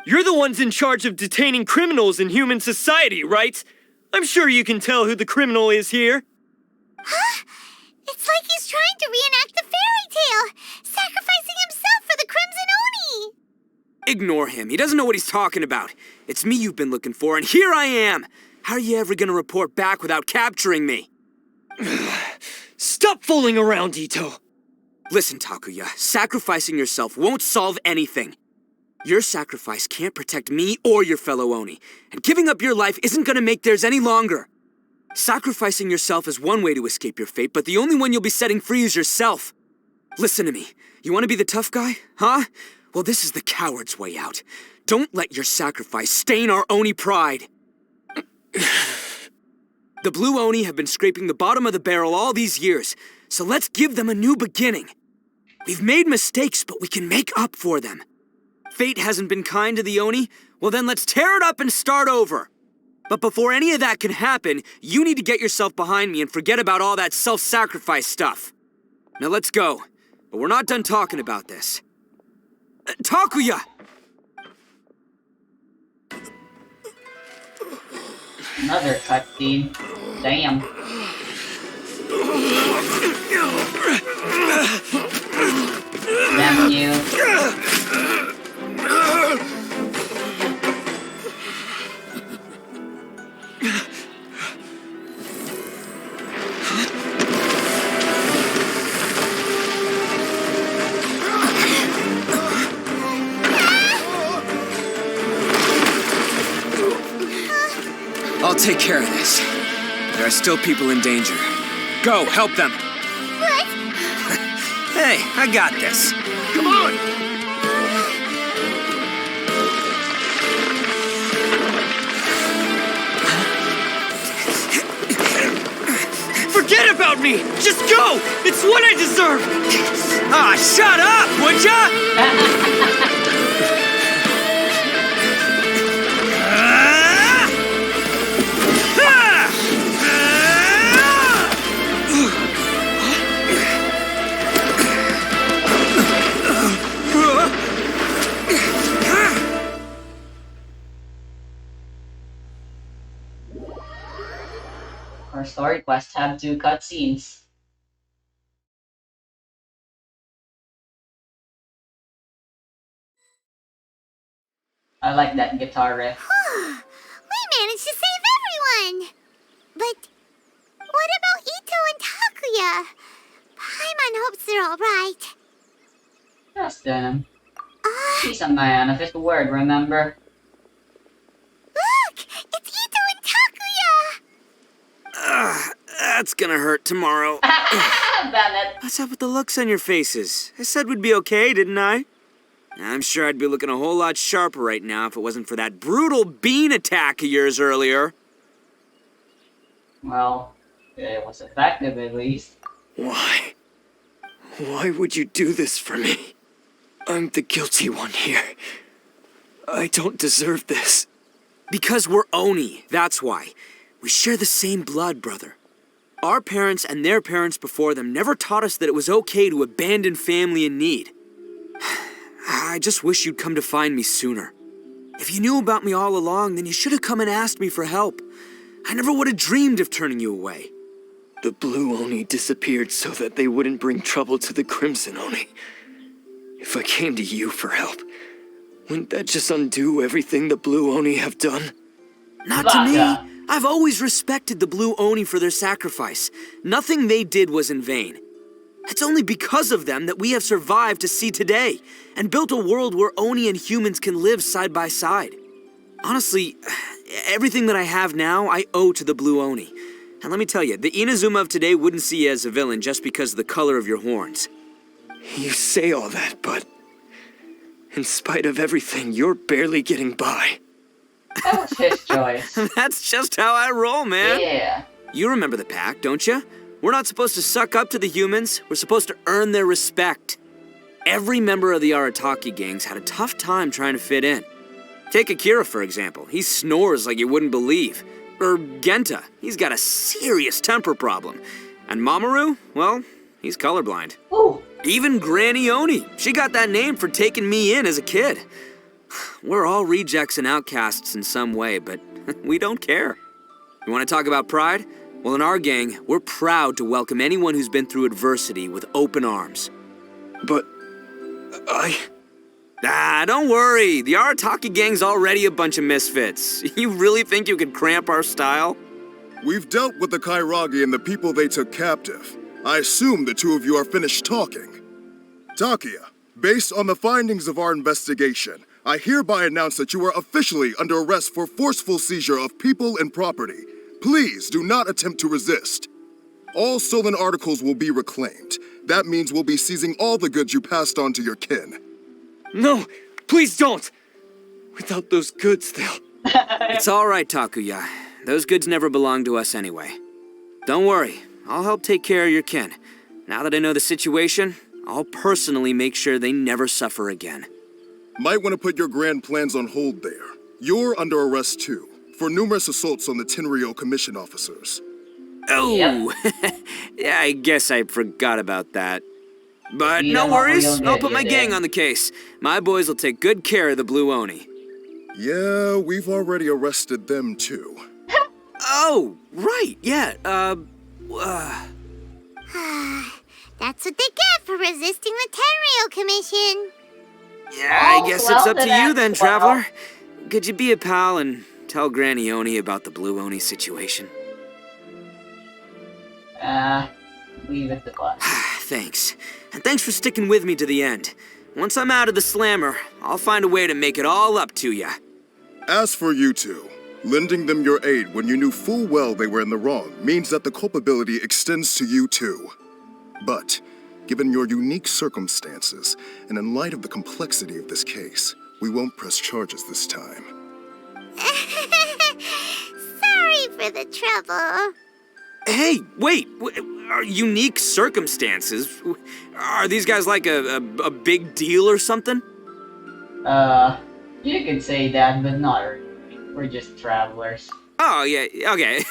You're the ones in charge of detaining criminals in human society, right? I'm sure you can tell who the criminal is here. Huh? It's like he's trying to reenact the fairy tale, sacrificing himself for the Crimson Oni! Ignore him. He doesn't know what he's talking about. It's me you've been looking for, and here I am! How are you ever gonna report back without capturing me? Stop fooling around, Ito. Listen, Takuya, sacrificing yourself won't solve anything. Your sacrifice can't protect me or your fellow Oni, and giving up your life isn't gonna make theirs any longer. Sacrificing yourself is one way to escape your fate, but the only one you'll be setting free is yourself. Listen to me. You want to be the tough guy? Huh? Well, this is the coward's way out. Don't let your sacrifice stain our Oni pride. The Blue Oni have been scraping the bottom of the barrel all these years, so let's give them a new beginning. We've made mistakes, but we can make up for them. Fate hasn't been kind to the Oni? Well, then let's tear it up and start over. But before any of that can happen, you need to get yourself behind me and forget about all that self-sacrifice stuff. Now let's go. But we're not done talking about this. Takuya! Another cutscene. Damn. Damn you. I'll take care of this. There are still people in danger. Go, help them. What? Hey, I got this. Come on! Forget about me! Just go! It's what I deserve! Ah, shut up, would ya? Our story quests have 2 cutscenes. I like that guitar riff. We managed to save everyone! But what about Ito and Takuya? Paimon hopes they're alright. Trust in him. He's a man of his word, remember? Look! It's Ito and Takuya! That's gonna hurt tomorrow. Bennett. What's up with the looks on your faces? I said we'd be okay, didn't I? I'm sure I'd be looking a whole lot sharper right now if it wasn't for that brutal bean attack of yours earlier. Well, it was effective at least. Why? Why would you do this for me? I'm the guilty one here. I don't deserve this. Because we're Oni, that's why. We share the same blood, brother. Our parents and their parents before them never taught us that it was okay to abandon family in need. I just wish you'd come to find me sooner. If you knew about me all along, then you should have come and asked me for help. I never would have dreamed of turning you away. The Blue Oni disappeared so that they wouldn't bring trouble to the Crimson Oni. If I came to you for help, wouldn't that just undo everything the Blue Oni have done? Not to me. I've always respected the Blue Oni for their sacrifice. Nothing they did was in vain. It's only because of them that we have survived to see today, and built a world where Oni and humans can live side by side. Honestly, everything that I have now, I owe to the Blue Oni. And let me tell you, the Inazuma of today wouldn't see you as a villain just because of the color of your horns. You say all that, but in spite of everything, you're barely getting by. That was his choice. That's just how I roll, man. Yeah. You remember the pact, don't you? We're not supposed to suck up to the humans. We're supposed to earn their respect. Every member of the Arataki gangs had a tough time trying to fit in. Take Akira, for example. He snores like you wouldn't believe. Or Genta. He's got a serious temper problem. And Mamoru, well, he's colorblind. Ooh. Even Granny Oni. She got that name for taking me in as a kid. We're all rejects and outcasts in some way, but we don't care. You want to talk about pride? Well, in our gang, we're proud to welcome anyone who's been through adversity with open arms. But don't worry. The Arataki gang's already a bunch of misfits. You really think you could cramp our style? We've dealt with the Kairagi and the people they took captive. I assume the two of you are finished talking. Takuya, based on the findings of our investigation, I hereby announce that you are officially under arrest for forceful seizure of people and property. Please do not attempt to resist. All stolen articles will be reclaimed. That means we'll be seizing all the goods you passed on to your kin. no, please don't! Without those goods, they'll... It's all right, Takuya. Those goods never belonged to us anyway. Don't worry. I'll help take care of your kin. Now that I know the situation, I'll personally make sure they never suffer again. Might want to put your grand plans on hold there. You're under arrest too, for numerous assaults on the Tenryou Commission officers. Oh, Yep. yeah, I guess I forgot about that. But You no know what, worries, we'll I'll get put you my there. gang on the case. My boys will take good care of the Blue Oni. Yeah, we've already arrested them too. Oh, right, yeah, That's what they get for resisting the Tenryou Commission. yeah, I Oh, guess well, it's up to then you then, that's well. Traveler. Could you be a pal and tell Granny Oni about the Blue Oni situation? Leave it to class. Thanks. And thanks for sticking with me to the end. Once I'm out of the slammer, I'll find a way to make it all up to ya. As for you two, Lending them your aid when you knew full well they were in the wrong means that the culpability extends to you too. But, given your unique circumstances, and in light of the complexity of this case, we won't press charges this time. Sorry for the trouble. Hey, wait! Are unique circumstances? Are these guys like a big deal or something? You could say that, but not really. We're just travelers. Oh, yeah, okay.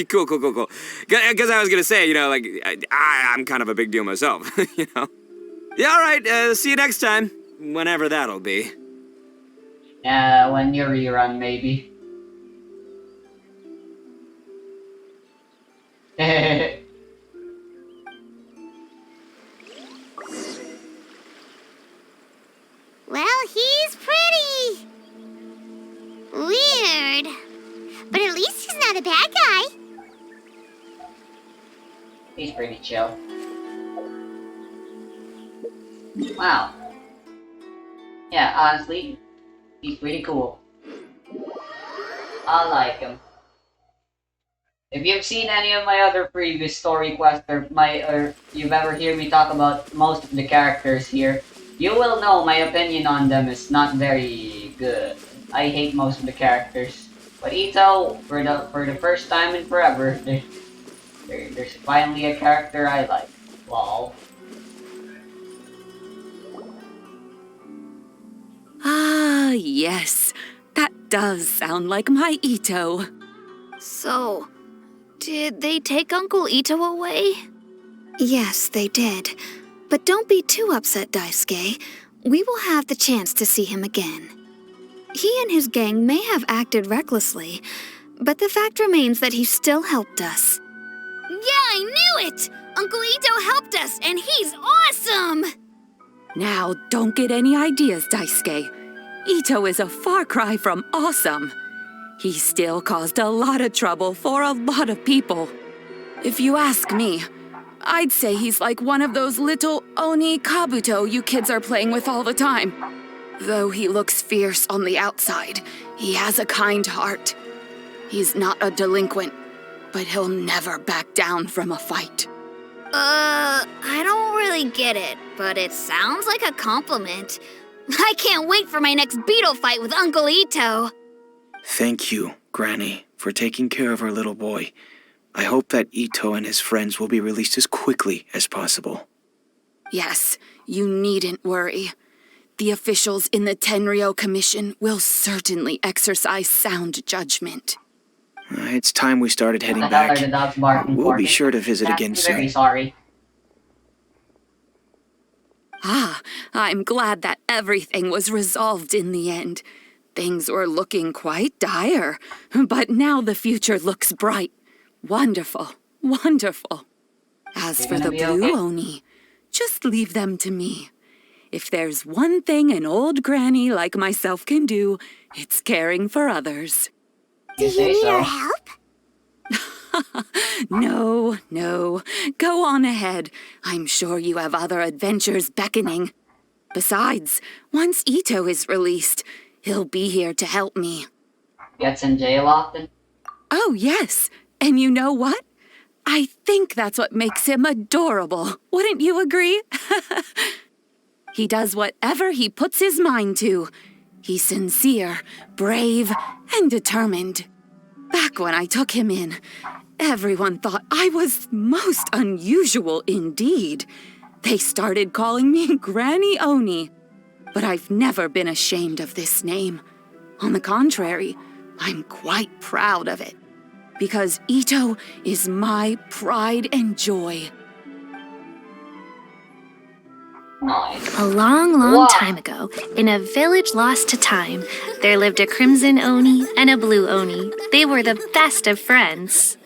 Cool. Because I was gonna say, like, I'm kind of a big deal myself, you know? Yeah, alright, see you next time. Whenever that'll be. When you rerun, maybe. Well, he's pretty. Weird. But at least he's not a bad guy. He's pretty chill. Wow. Yeah, honestly, he's pretty cool. I like him. If you've seen any of my other previous story quests or you've ever heard me talk about most of the characters here, you will know my opinion on them is not very good. I hate most of the characters. But Ito, for the first time in forever, there's finally a character I like. Lol. Ah, yes. That does sound like my Ito. So, did they take Uncle Ito away? Yes, they did. But don't be too upset, Daisuke. We will have the chance to see him again. He and his gang may have acted recklessly, but the fact remains that he still helped us. Yeah, I knew it! Uncle Ito helped us, and he's awesome! Now, don't get any ideas, Daisuke. Ito is a far cry from awesome. He still caused a lot of trouble for a lot of people. If you ask me, I'd say he's like one of those little Oni Kabuto you kids are playing with all the time. Though he looks fierce on the outside, he has a kind heart. He's not a delinquent, but he'll never back down from a fight. I don't really get it, but it sounds like a compliment. I can't wait for my next Beetle fight with Uncle Ito. Thank you, Granny, for taking care of our little boy. I hope that Ito and his friends will be released as quickly as possible. Yes, you needn't worry. The officials in the Tenryou Commission will certainly exercise sound judgment. It's time we started heading What the hell back. are the dogs barking We'll for? be sure to visit again I'm very soon. sorry. Ah, I'm glad that everything was resolved in the end. Things were looking quite dire, but now the future looks bright. Wonderful, wonderful. As for the blue Oni, just leave them to me. If there's one thing an old granny like myself can do, it's caring for others. Do you need our help? No. Go on ahead. I'm sure you have other adventures beckoning. Besides, once Ito is released, he'll be here to help me. Gets in jail often? Oh, yes. And you know what? I think that's what makes him adorable. Wouldn't you agree? He does whatever he puts his mind to. He's sincere, brave, and determined. Back when I took him in, everyone thought I was most unusual indeed. They started calling me Granny Oni. But I've never been ashamed of this name. On the contrary, I'm quite proud of it. Because Ito is my pride and joy. Nice. A long time ago, in a village lost to time, there lived a crimson Oni and a blue Oni. They were the best of friends.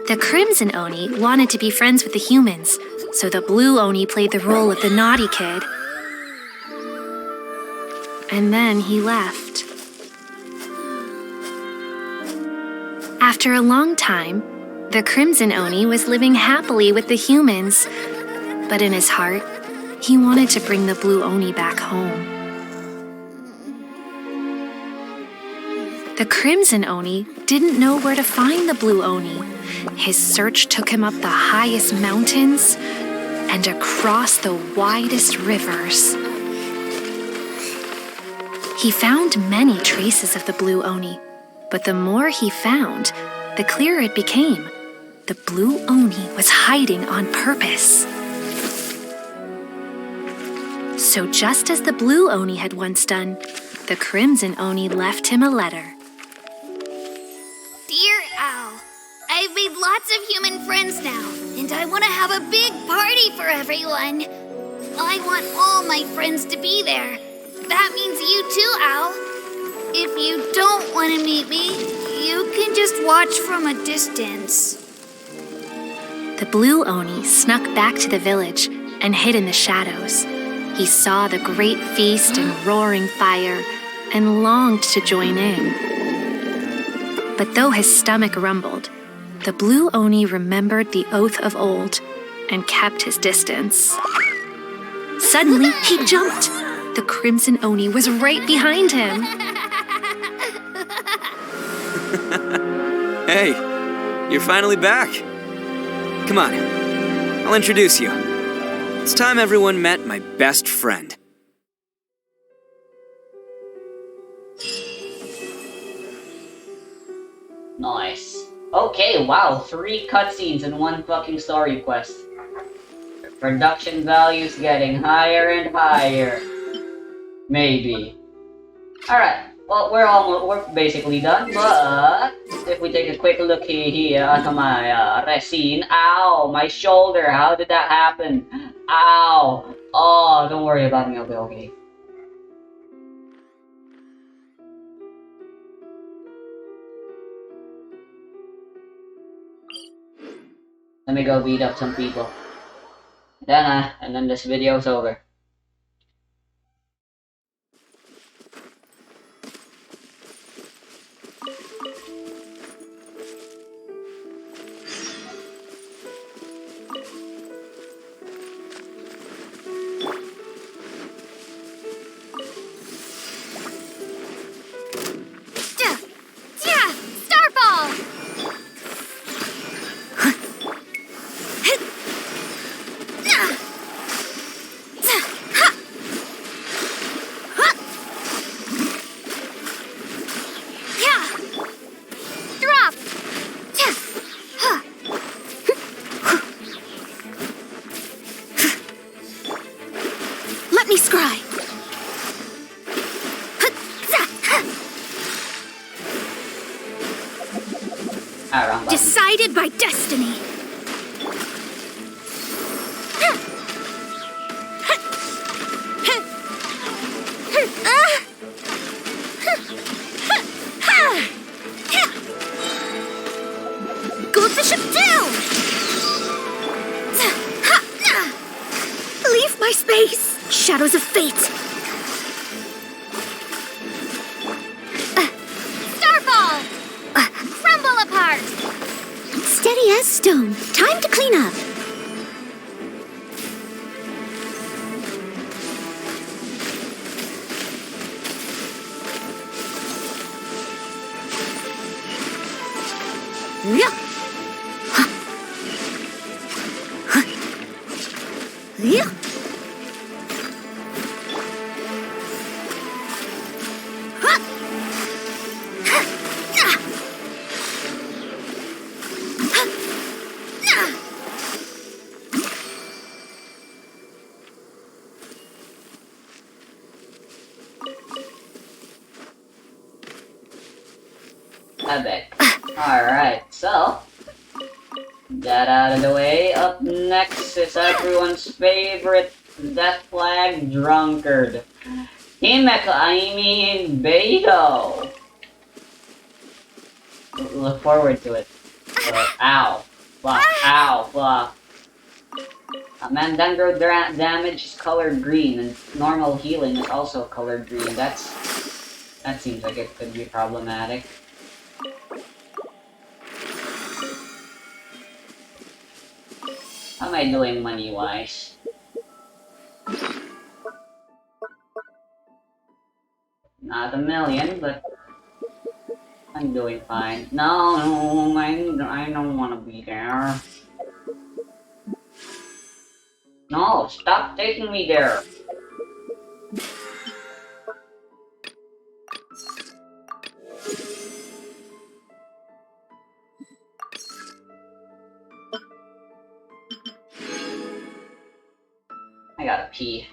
The crimson Oni wanted to be friends with the humans, so the blue Oni played the role of the naughty kid. And then he left. After a long time, the crimson Oni was living happily with the humans, but in his heart, he wanted to bring the blue Oni back home. The Crimson Oni didn't know where to find the Blue Oni. His search took him up the highest mountains and across the widest rivers. He found many traces of the Blue Oni, but the more he found, the clearer it became. The Blue Oni was hiding on purpose. So just as the Blue Oni had once done, the Crimson Oni left him a letter. Dear Owl, I've made lots of human friends now, and I want to have a big party for everyone. I want all my friends to be there. That means you too, Owl. If you don't want to meet me, you can just watch from a distance. The Blue Oni snuck back to the village and hid in the shadows. He saw the great feast and roaring fire and longed to join in. But though his stomach rumbled, the Blue Oni remembered the oath of old and kept his distance. Suddenly, he jumped. The Crimson Oni was right behind him. Hey, you're finally back. Come on, I'll introduce you. It's time everyone met my best friend. Nice. Okay, wow, 3 cutscenes and 1 fucking story quest. The production value's getting higher and higher. Maybe. Alright, well, we're basically done, but if we take a quick look here at my resin. Ow, my shoulder, how did that happen? Ow! Oh, don't worry about me, I'll be okay. Let me go beat up some people. And then this video's over. Decided by destiny. Goldfish up down. Leave my space. Shadows of fate. Starfall. Crumble apart. Steady as stone. Time to clean up. Yeah. Yeah. Alright, so that out of the way. Up next is everyone's favorite Death Flag drunkard. Beetle. Look forward to it. Ow. Fuck. Ow. Fuck. Mandangro damage is colored green, and normal healing is also colored green. That seems like it could be problematic. How am I doing money-wise? Not a million, but I'm doing fine. No, I don't want to be there. No, stop taking me there. I gotta pee.